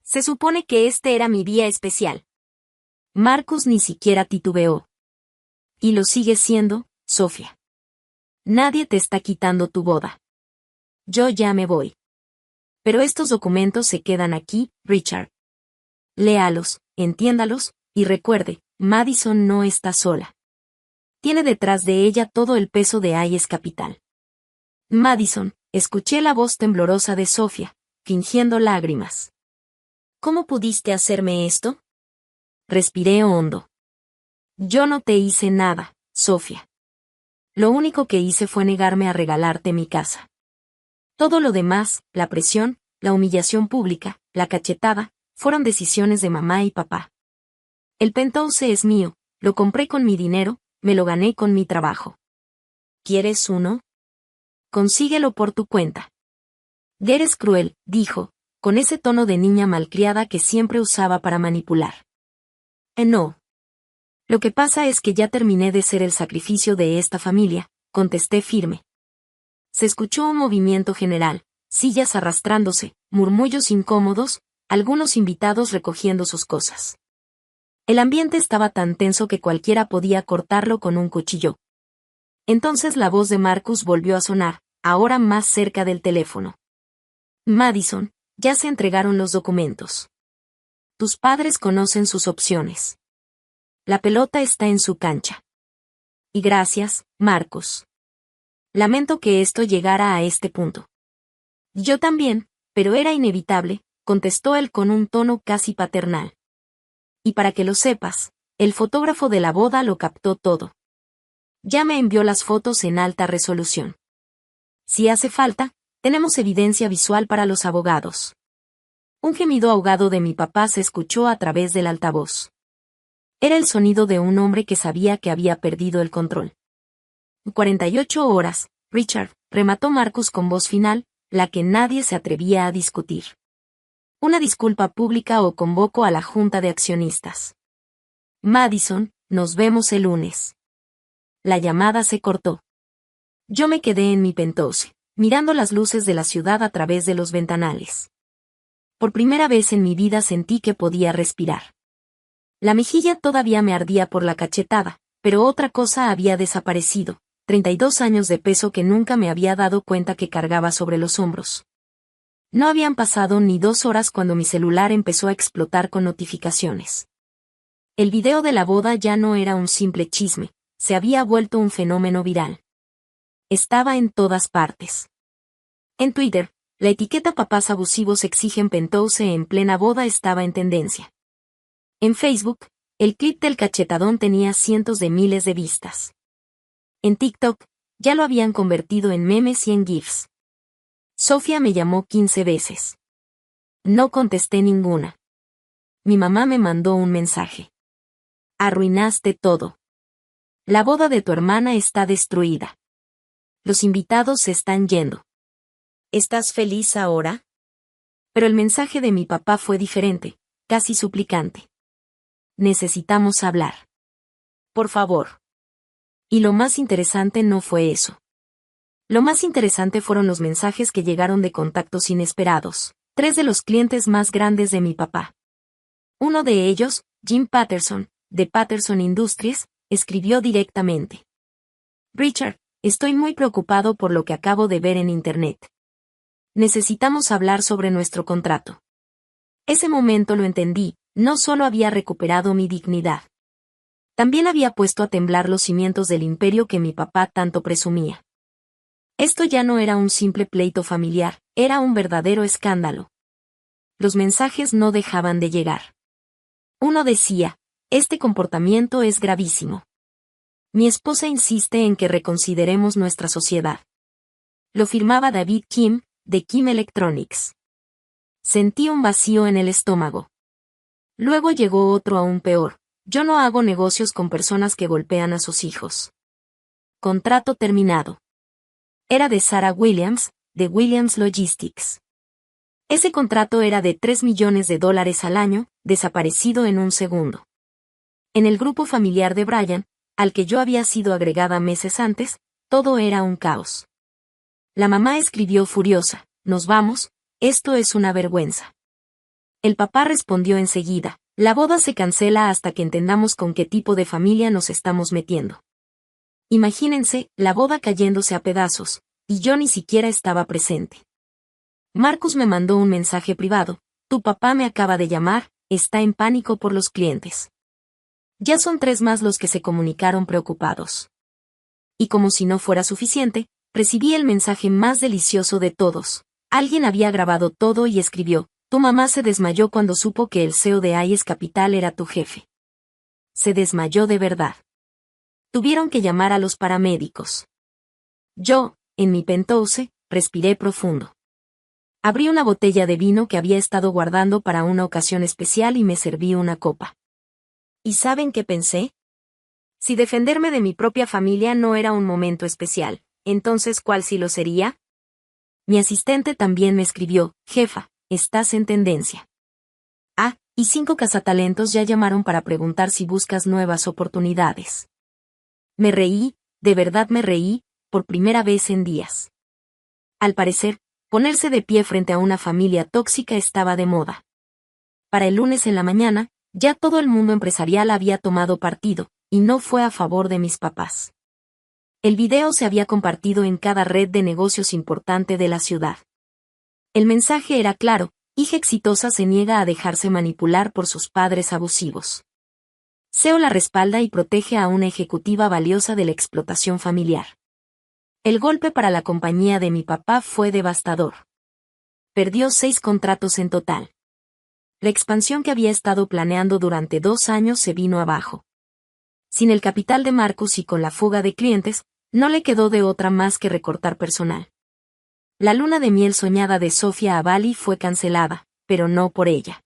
Se supone que este era mi día especial. Marcus ni siquiera titubeó. Y lo sigue siendo, Sofía. Nadie te está quitando tu boda. Yo ya me voy. Pero estos documentos se quedan aquí, Richard. Léalos, entiéndalos, y recuerde, Madison no está sola. Tiene detrás de ella todo el peso de Hayes Capital. Madison, escuché la voz temblorosa de Sofía, fingiendo lágrimas. ¿Cómo pudiste hacerme esto? Respiré hondo. Yo no te hice nada, Sofía. Lo único que hice fue negarme a regalarte mi casa. Todo lo demás, la presión, la humillación pública, la cachetada, fueron decisiones de mamá y papá. El penthouse es mío, lo compré con mi dinero, me lo gané con mi trabajo. ¿Quieres uno? Consíguelo por tu cuenta. Eres cruel, dijo, con ese tono de niña malcriada que siempre usaba para manipular. No. Lo que pasa es que ya terminé de ser el sacrificio de esta familia, contesté firme. Se escuchó un movimiento general, sillas arrastrándose, murmullos incómodos, algunos invitados recogiendo sus cosas. El ambiente estaba tan tenso que cualquiera podía cortarlo con un cuchillo. Entonces la voz de Marcus volvió a sonar, ahora más cerca del teléfono. Madison, ya se entregaron los documentos. Tus padres conocen sus opciones. La pelota está en su cancha. Y gracias, Marcus. Lamento que esto llegara a este punto. Yo también, pero era inevitable, contestó él con un tono casi paternal. Y para que lo sepas, el fotógrafo de la boda lo captó todo. Ya me envió las fotos en alta resolución. Si hace falta, tenemos evidencia visual para los abogados. Un gemido ahogado de mi papá se escuchó a través del altavoz. Era el sonido de un hombre que sabía que había perdido el control. 48 horas, Richard, remató Marcus con voz final, la que nadie se atrevía a discutir. Una disculpa pública o convoco a la junta de accionistas. Madison, nos vemos el lunes. La llamada se cortó. Yo me quedé en mi penthouse, mirando las luces de la ciudad a través de los ventanales. Por primera vez en mi vida sentí que podía respirar. La mejilla todavía me ardía por la cachetada, pero otra cosa había desaparecido, 32 años de peso que nunca me había dado cuenta que cargaba sobre los hombros. No habían pasado ni 2 horas cuando mi celular empezó a explotar con notificaciones. El video de la boda ya no era un simple chisme, se había vuelto un fenómeno viral. Estaba en todas partes. En Twitter, la etiqueta papás abusivos exigen penthouse en plena boda estaba en tendencia. En Facebook, el clip del cachetadón tenía cientos de miles de vistas. En TikTok, ya lo habían convertido en memes y en GIFs. Sofía me llamó 15 veces. No contesté ninguna. Mi mamá me mandó un mensaje. Arruinaste todo. La boda de tu hermana está destruida. Los invitados se están yendo. ¿Estás feliz ahora? Pero el mensaje de mi papá fue diferente, casi suplicante. Necesitamos hablar. Por favor. Y lo más interesante no fue eso. Lo más interesante fueron los mensajes que llegaron de contactos inesperados, 3 de los clientes más grandes de mi papá. Uno de ellos, Jim Patterson, de Patterson Industries, escribió directamente. Richard, estoy muy preocupado por lo que acabo de ver en Internet. Necesitamos hablar sobre nuestro contrato. Ese momento lo entendí, no solo había recuperado mi dignidad. También había puesto a temblar los cimientos del imperio que mi papá tanto presumía. Esto ya no era un simple pleito familiar, era un verdadero escándalo. Los mensajes no dejaban de llegar. Uno decía, este comportamiento es gravísimo. Mi esposa insiste en que reconsideremos nuestra sociedad. Lo firmaba David Kim, de Kim Electronics. Sentí un vacío en el estómago. Luego llegó otro aún peor. Yo no hago negocios con personas que golpean a sus hijos. Contrato terminado. Era de Sarah Williams, de Williams Logistics. Ese contrato era de $3 millones al año, desaparecido en un segundo. En el grupo familiar de Brian, al que yo había sido agregada meses antes, todo era un caos. La mamá escribió furiosa: «Nos vamos, esto es una vergüenza». El papá respondió enseguida: «La boda se cancela hasta que entendamos con qué tipo de familia nos estamos metiendo». Imagínense, la boda cayéndose a pedazos, y yo ni siquiera estaba presente. Marcus me mandó un mensaje privado: «Tu papá me acaba de llamar, está en pánico por los clientes». Ya son 3 más los que se comunicaron preocupados. Y como si no fuera suficiente, recibí el mensaje más delicioso de todos. Alguien había grabado todo y escribió: «Tu mamá se desmayó cuando supo que el CEO de IS Capital era tu jefe». Se desmayó de verdad. Tuvieron que llamar a los paramédicos. Yo, en mi penthouse, respiré profundo. Abrí una botella de vino que había estado guardando para una ocasión especial y me serví una copa. ¿Y saben qué pensé? Si defenderme de mi propia familia no era un momento especial, entonces ¿cuál sí lo sería? Mi asistente también me escribió: «Jefa, estás en tendencia». Ah, y 5 cazatalentos ya llamaron para preguntar si buscas nuevas oportunidades. Me reí, de verdad me reí, por primera vez en días. Al parecer, ponerse de pie frente a una familia tóxica estaba de moda. Para el lunes en la mañana, ya todo el mundo empresarial había tomado partido, y no fue a favor de mis papás. El video se había compartido en cada red de negocios importante de la ciudad. El mensaje era claro: hija exitosa se niega a dejarse manipular por sus padres abusivos. CEO la respalda y protege a una ejecutiva valiosa de la explotación familiar. El golpe para la compañía de mi papá fue devastador. Perdió 6 contratos en total. La expansión que había estado planeando durante 2 años se vino abajo. Sin el capital de Marcus y con la fuga de clientes, no le quedó de otra más que recortar personal. La luna de miel soñada de Sofía a Bali fue cancelada, pero no por ella.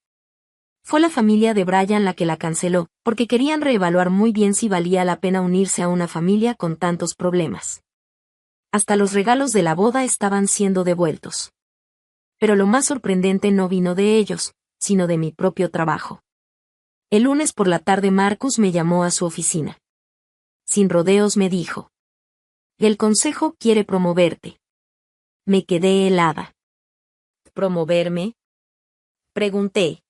Fue la familia de Brian la que la canceló, porque querían reevaluar muy bien si valía la pena unirse a una familia con tantos problemas. Hasta los regalos de la boda estaban siendo devueltos. Pero lo más sorprendente no vino de ellos, sino de mi propio trabajo. El lunes por la tarde Marcus me llamó a su oficina. Sin rodeos me dijo: «El consejo quiere promoverte». Me quedé helada. ¿Promoverme?, pregunté.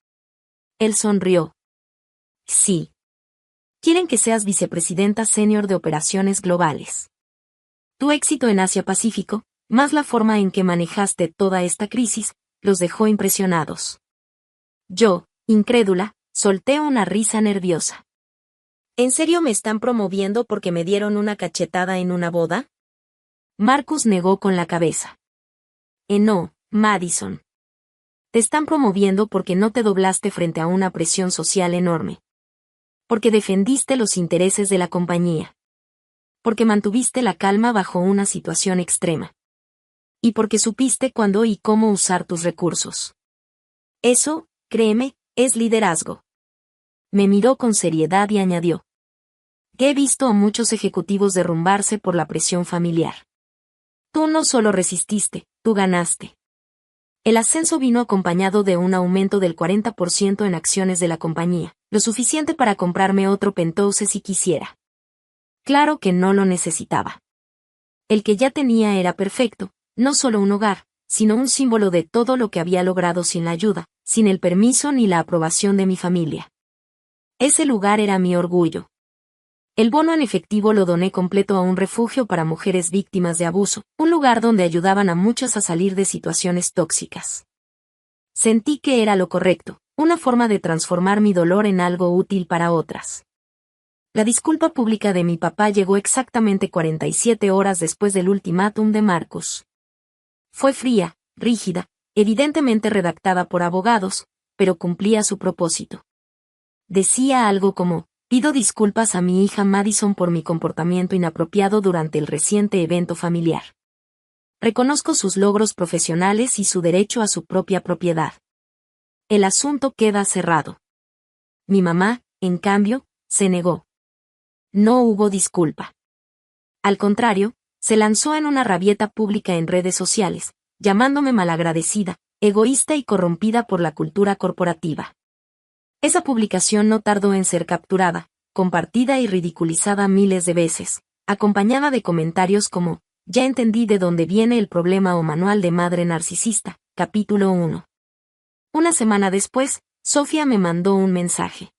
Él sonrió. «Sí. Quieren que seas vicepresidenta senior de operaciones globales. Tu éxito en Asia-Pacífico, más la forma en que manejaste toda esta crisis, los dejó impresionados». Yo, incrédula, solté una risa nerviosa. ¿En serio me están promoviendo porque me dieron una cachetada en una boda? Marcus negó con la cabeza. No, Madison. Te están promoviendo porque no te doblaste frente a una presión social enorme. Porque defendiste los intereses de la compañía. Porque mantuviste la calma bajo una situación extrema. Y porque supiste cuándo y cómo usar tus recursos. Eso, créeme, es liderazgo. Me miró con seriedad y añadió: «He visto a muchos ejecutivos derrumbarse por la presión familiar. Tú no solo resististe, tú ganaste». El ascenso vino acompañado de un aumento del 40% en acciones de la compañía, lo suficiente para comprarme otro penthouse si quisiera. Claro que no lo necesitaba. El que ya tenía era perfecto, no solo un hogar, sino un símbolo de todo lo que había logrado sin la ayuda, sin el permiso ni la aprobación de mi familia. Ese lugar era mi orgullo. El bono en efectivo lo doné completo a un refugio para mujeres víctimas de abuso, un lugar donde ayudaban a muchas a salir de situaciones tóxicas. Sentí que era lo correcto, una forma de transformar mi dolor en algo útil para otras. La disculpa pública de mi papá llegó exactamente 47 horas después del ultimátum de Marcus. Fue fría, rígida, evidentemente redactada por abogados, pero cumplía su propósito. Decía algo como: «Pido disculpas a mi hija Madison por mi comportamiento inapropiado durante el reciente evento familiar. Reconozco sus logros profesionales y su derecho a su propia propiedad. El asunto queda cerrado». Mi mamá, en cambio, se negó. No hubo disculpa. Al contrario, se lanzó en una rabieta pública en redes sociales, llamándome malagradecida, egoísta y corrompida por la cultura corporativa. Esa publicación no tardó en ser capturada, compartida y ridiculizada miles de veces, acompañada de comentarios como, ya entendí de dónde viene el problema o Manual de Madre Narcisista, capítulo 1. Una semana después, Sofía me mandó un mensaje.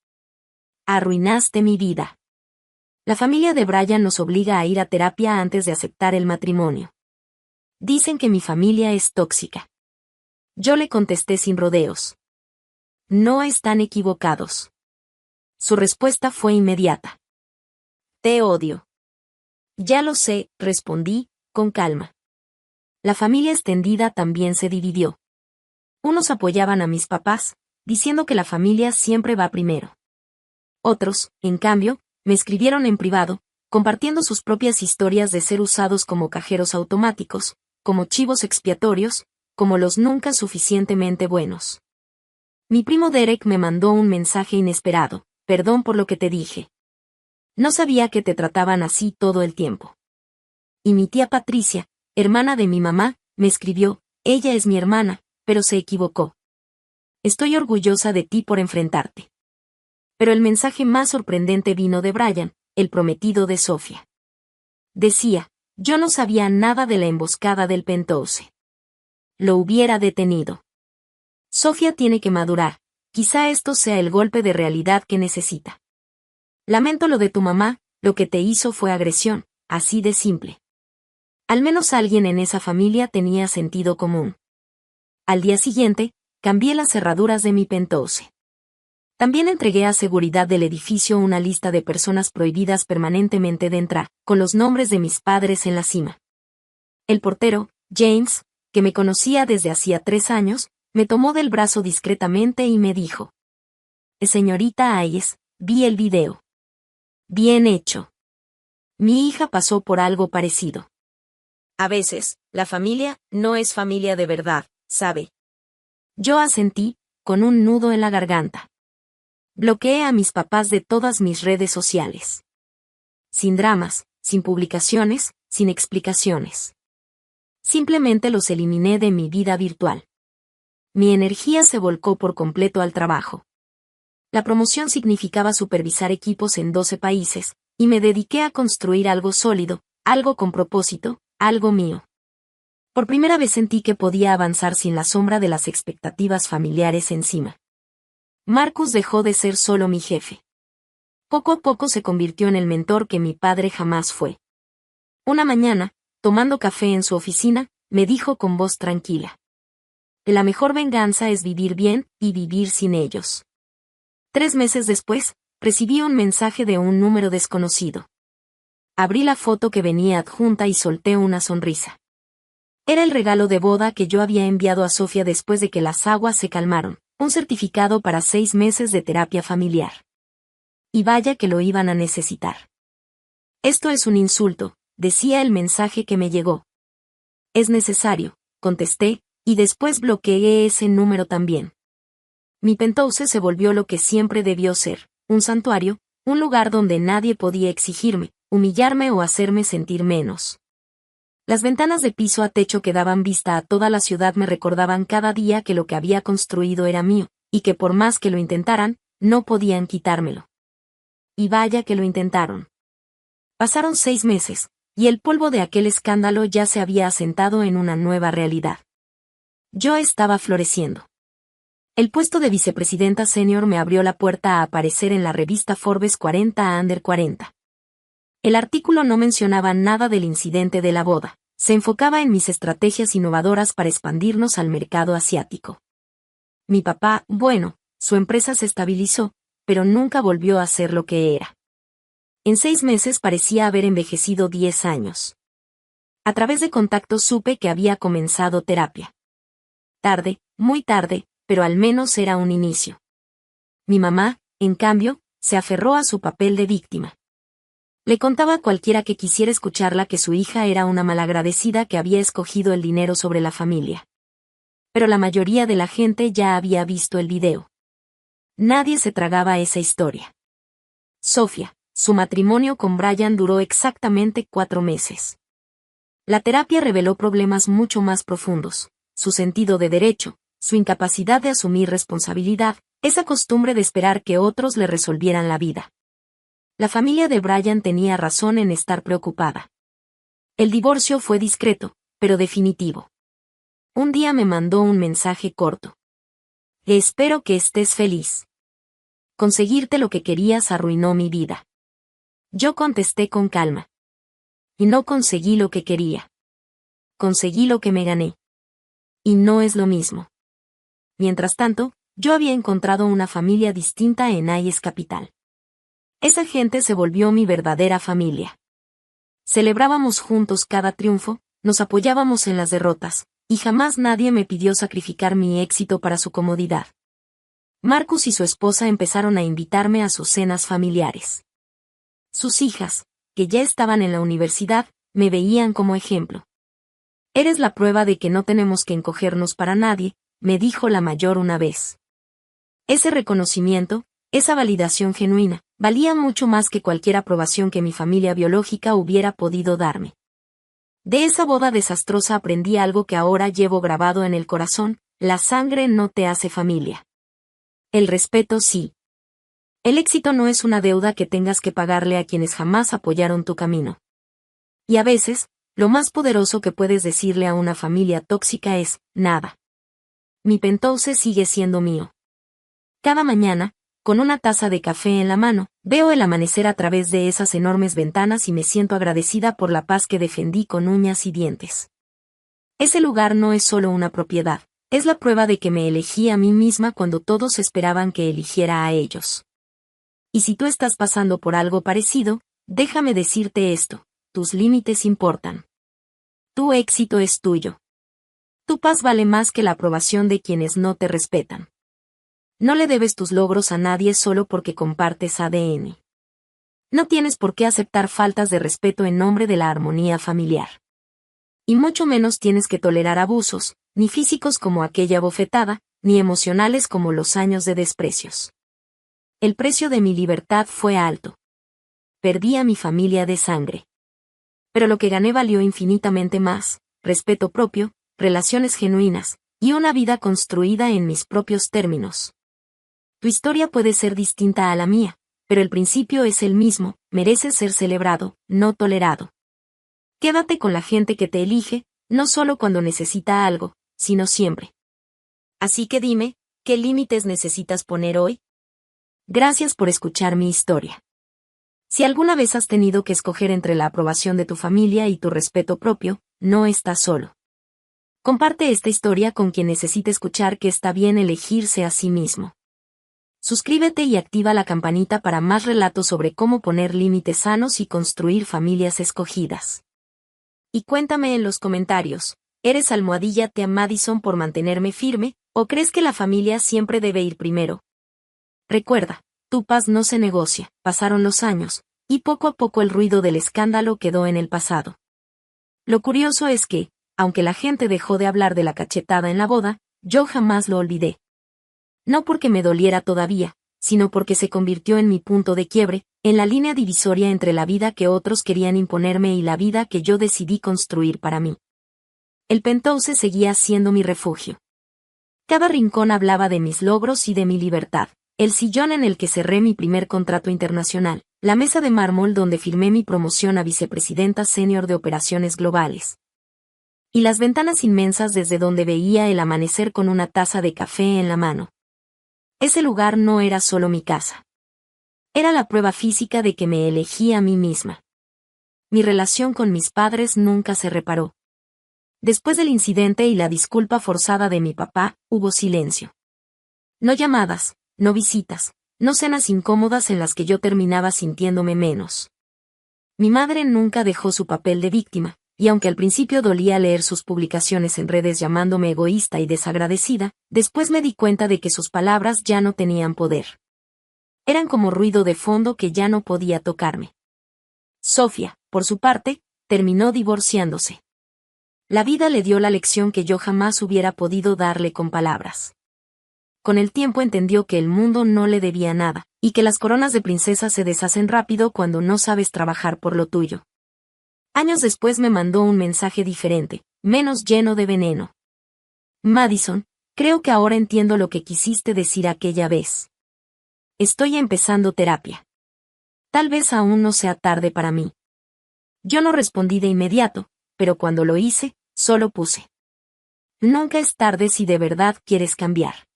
Arruinaste mi vida. La familia de Brian nos obliga a ir a terapia antes de aceptar el matrimonio. Dicen que mi familia es tóxica. Yo le contesté sin rodeos. No están equivocados. Su respuesta fue inmediata. Te odio. Ya lo sé, respondí, con calma. La familia extendida también se dividió. Unos apoyaban a mis papás, diciendo que la familia siempre va primero. Otros, en cambio, me escribieron en privado, compartiendo sus propias historias de ser usados como cajeros automáticos, como chivos expiatorios, como los nunca suficientemente buenos. Mi primo Derek me mandó un mensaje inesperado, perdón por lo que te dije. No sabía que te trataban así todo el tiempo. Y mi tía Patricia, hermana de mi mamá, me escribió, ella es mi hermana, pero se equivocó. Estoy orgullosa de ti por enfrentarte. Pero el mensaje más sorprendente vino de Brian, el prometido de Sofía. Decía, yo no sabía nada de la emboscada del Penthouse. Lo hubiera detenido. Sofía tiene que madurar, quizá esto sea el golpe de realidad que necesita. Lamento lo de tu mamá, lo que te hizo fue agresión, así de simple. Al menos alguien en esa familia tenía sentido común. Al día siguiente, cambié las cerraduras de mi Penthouse. También entregué a seguridad del edificio una lista de personas prohibidas permanentemente de entrar, con los nombres de mis padres en la cima. El portero, James, que me conocía desde hacía 3 años, me tomó del brazo discretamente y me dijo: Señorita Hayes, vi el video. Bien hecho. Mi hija pasó por algo parecido. A veces, la familia no es familia de verdad, ¿sabe? Yo asentí, con un nudo en la garganta. Bloqueé a mis papás de todas mis redes sociales. Sin dramas, sin publicaciones, sin explicaciones. Simplemente los eliminé de mi vida virtual. Mi energía se volcó por completo al trabajo. La promoción significaba supervisar equipos en 12 países, y me dediqué a construir algo sólido, algo con propósito, algo mío. Por primera vez sentí que podía avanzar sin la sombra de las expectativas familiares encima. Marcus dejó de ser solo mi jefe. Poco a poco se convirtió en el mentor que mi padre jamás fue. Una mañana, tomando café en su oficina, me dijo con voz tranquila: La mejor venganza es vivir bien y vivir sin ellos. 3 meses después, recibí un mensaje de un número desconocido. Abrí la foto que venía adjunta y solté una sonrisa. Era el regalo de boda que yo había enviado a Sofía después de que las aguas se calmaron, un certificado para 6 meses de terapia familiar. Y vaya que lo iban a necesitar. Esto es un insulto, decía el mensaje que me llegó. Es necesario, contesté, y después bloqueé ese número también. Mi Penthouse se volvió lo que siempre debió ser, un santuario, un lugar donde nadie podía exigirme, humillarme o hacerme sentir menos. Las ventanas de piso a techo que daban vista a toda la ciudad me recordaban cada día que lo que había construido era mío, y que por más que lo intentaran, no podían quitármelo. Y vaya que lo intentaron. Pasaron 6 meses, y el polvo de aquel escándalo ya se había asentado en una nueva realidad. Yo estaba floreciendo. El puesto de vicepresidenta senior me abrió la puerta a aparecer en la revista Forbes 40 Under 40. El artículo no mencionaba nada del incidente de la boda, se enfocaba en mis estrategias innovadoras para expandirnos al mercado asiático. Mi papá, bueno, su empresa se estabilizó, pero nunca volvió a ser lo que era. En 6 meses parecía haber envejecido 10 años. A través de contactos supe que había comenzado terapia. Tarde, muy tarde, pero al menos era un inicio. Mi mamá, en cambio, se aferró a su papel de víctima. Le contaba a cualquiera que quisiera escucharla que su hija era una malagradecida que había escogido el dinero sobre la familia. Pero la mayoría de la gente ya había visto el video. Nadie se tragaba esa historia. Sofía, su matrimonio con Brian duró exactamente 4 meses. La terapia reveló problemas mucho más profundos, su sentido de derecho, su incapacidad de asumir responsabilidad, esa costumbre de esperar que otros le resolvieran la vida. La familia de Brian tenía razón en estar preocupada. El divorcio fue discreto, pero definitivo. Un día me mandó un mensaje corto. Espero que estés feliz. Conseguirte lo que querías arruinó mi vida. Yo contesté con calma. Y no conseguí lo que quería. Conseguí lo que me gané. Y no es lo mismo. Mientras tanto, yo había encontrado una familia distinta en Ayes Capital. Esa gente se volvió mi verdadera familia. Celebrábamos juntos cada triunfo, nos apoyábamos en las derrotas, y jamás nadie me pidió sacrificar mi éxito para su comodidad. Marcus y su esposa empezaron a invitarme a sus cenas familiares. Sus hijas, que ya estaban en la universidad, me veían como ejemplo. Eres la prueba de que no tenemos que encogernos para nadie, me dijo la mayor una vez. Ese reconocimiento, esa validación genuina, valía mucho más que cualquier aprobación que mi familia biológica hubiera podido darme. De esa boda desastrosa aprendí algo que ahora llevo grabado en el corazón: la sangre no te hace familia. El respeto sí. El éxito no es una deuda que tengas que pagarle a quienes jamás apoyaron tu camino. Y a veces, lo más poderoso que puedes decirle a una familia tóxica es: nada. Mi penthouse sigue siendo mío. Cada mañana, con una taza de café en la mano, veo el amanecer a través de esas enormes ventanas y me siento agradecida por la paz que defendí con uñas y dientes. Ese lugar no es solo una propiedad, es la prueba de que me elegí a mí misma cuando todos esperaban que eligiera a ellos. Y si tú estás pasando por algo parecido, déjame decirte esto: tus límites importan. Tu éxito es tuyo. Tu paz vale más que la aprobación de quienes no te respetan. No le debes tus logros a nadie solo porque compartes ADN. No tienes por qué aceptar faltas de respeto en nombre de la armonía familiar. Y mucho menos tienes que tolerar abusos, ni físicos como aquella bofetada, ni emocionales como los años de desprecios. El precio de mi libertad fue alto. Perdí a mi familia de sangre. Pero lo que gané valió infinitamente más: respeto propio, relaciones genuinas, y una vida construida en mis propios términos. Tu historia puede ser distinta a la mía, pero el principio es el mismo: mereces ser celebrado, no tolerado. Quédate con la gente que te elige, no solo cuando necesita algo, sino siempre. Así que dime, ¿qué límites necesitas poner hoy? Gracias por escuchar mi historia. Si alguna vez has tenido que escoger entre la aprobación de tu familia y tu respeto propio, no estás solo. Comparte esta historia con quien necesite escuchar que está bien elegirse a sí mismo. Suscríbete y activa la campanita para más relatos sobre cómo poner límites sanos y construir familias escogidas. Y cuéntame en los comentarios: ¿eres #Team Madison por mantenerme firme, o crees que la familia siempre debe ir primero? Recuerda, tu paz no se negocia. Pasaron los años, y poco a poco el ruido del escándalo quedó en el pasado. Lo curioso es que, aunque la gente dejó de hablar de la cachetada en la boda, yo jamás lo olvidé. No porque me doliera todavía, sino porque se convirtió en mi punto de quiebre, en la línea divisoria entre la vida que otros querían imponerme y la vida que yo decidí construir para mí. El penthouse seguía siendo mi refugio. Cada rincón hablaba de mis logros y de mi libertad: el sillón en el que cerré mi primer contrato internacional, la mesa de mármol donde firmé mi promoción a vicepresidenta senior de operaciones globales, y las ventanas inmensas desde donde veía el amanecer con una taza de café en la mano. Ese lugar no era solo mi casa. Era la prueba física de que me elegí a mí misma. Mi relación con mis padres nunca se reparó. Después del incidente y la disculpa forzada de mi papá, hubo silencio. No llamadas, no visitas, no cenas incómodas en las que yo terminaba sintiéndome menos. Mi madre nunca dejó su papel de víctima, y aunque al principio dolía leer sus publicaciones en redes llamándome egoísta y desagradecida, después me di cuenta de que sus palabras ya no tenían poder. Eran como ruido de fondo que ya no podía tocarme. Sofía, por su parte, terminó divorciándose. La vida le dio la lección que yo jamás hubiera podido darle con palabras. Con el tiempo entendió que el mundo no le debía nada, y que las coronas de princesa se deshacen rápido cuando no sabes trabajar por lo tuyo. Años después me mandó un mensaje diferente, menos lleno de veneno. Madison, creo que ahora entiendo lo que quisiste decir aquella vez. Estoy empezando terapia. Tal vez aún no sea tarde para mí. Yo no respondí de inmediato, pero cuando lo hice, solo puse: nunca es tarde si de verdad quieres cambiar.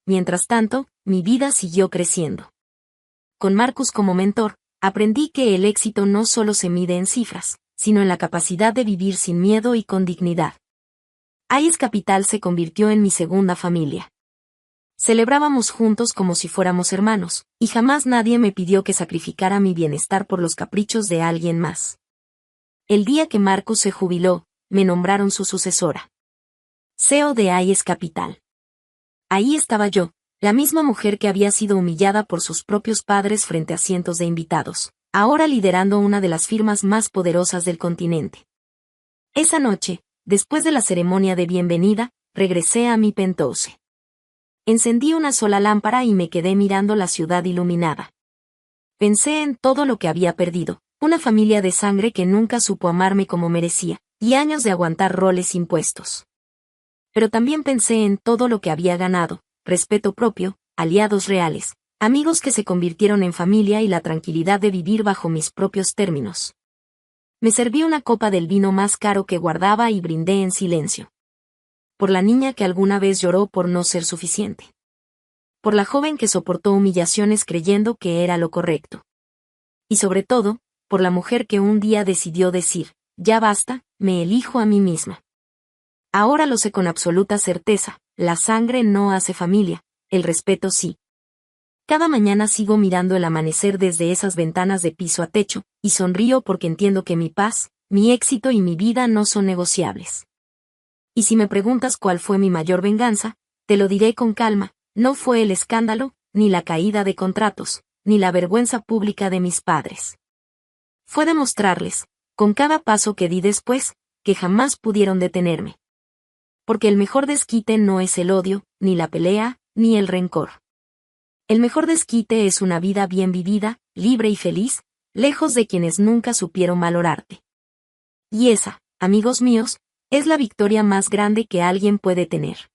Mientras tanto, mi vida siguió creciendo. Con Marcus como mentor, aprendí que el éxito no solo se mide en cifras, sino en la capacidad de vivir sin miedo y con dignidad. IS Capital se convirtió en mi segunda familia. Celebrábamos juntos como si fuéramos hermanos, y jamás nadie me pidió que sacrificara mi bienestar por los caprichos de alguien más. El día que Marcus se jubiló, me nombraron su sucesora. CEO de IS Capital. Ahí estaba yo, la misma mujer que había sido humillada por sus propios padres frente a cientos de invitados, ahora liderando una de las firmas más poderosas del continente. Esa noche, después de la ceremonia de bienvenida, regresé a mi penthouse. Encendí una sola lámpara y me quedé mirando la ciudad iluminada. Pensé en todo lo que había perdido, una familia de sangre que nunca supo amarme como merecía, y años de aguantar roles impuestos. Pero también pensé en todo lo que había ganado: respeto propio, aliados reales, amigos que se convirtieron en familia y la tranquilidad de vivir bajo mis propios términos. Me serví una copa del vino más caro que guardaba y brindé en silencio. Por la niña que alguna vez lloró por no ser suficiente. Por la joven que soportó humillaciones creyendo que era lo correcto. Y sobre todo, por la mujer que un día decidió decir: ya basta, me elijo a mí misma. Ahora lo sé con absoluta certeza: la sangre no hace familia, el respeto sí. Cada mañana sigo mirando el amanecer desde esas ventanas de piso a techo, y sonrío porque entiendo que mi paz, mi éxito y mi vida no son negociables. Y si me preguntas cuál fue mi mayor venganza, te lo diré con calma: no fue el escándalo, ni la caída de contratos, ni la vergüenza pública de mis padres. Fue demostrarles, con cada paso que di después, que jamás pudieron detenerme. Porque el mejor desquite no es el odio, ni la pelea, ni el rencor. El mejor desquite es una vida bien vivida, libre y feliz, lejos de quienes nunca supieron valorarte. Y esa, amigos míos, es la victoria más grande que alguien puede tener.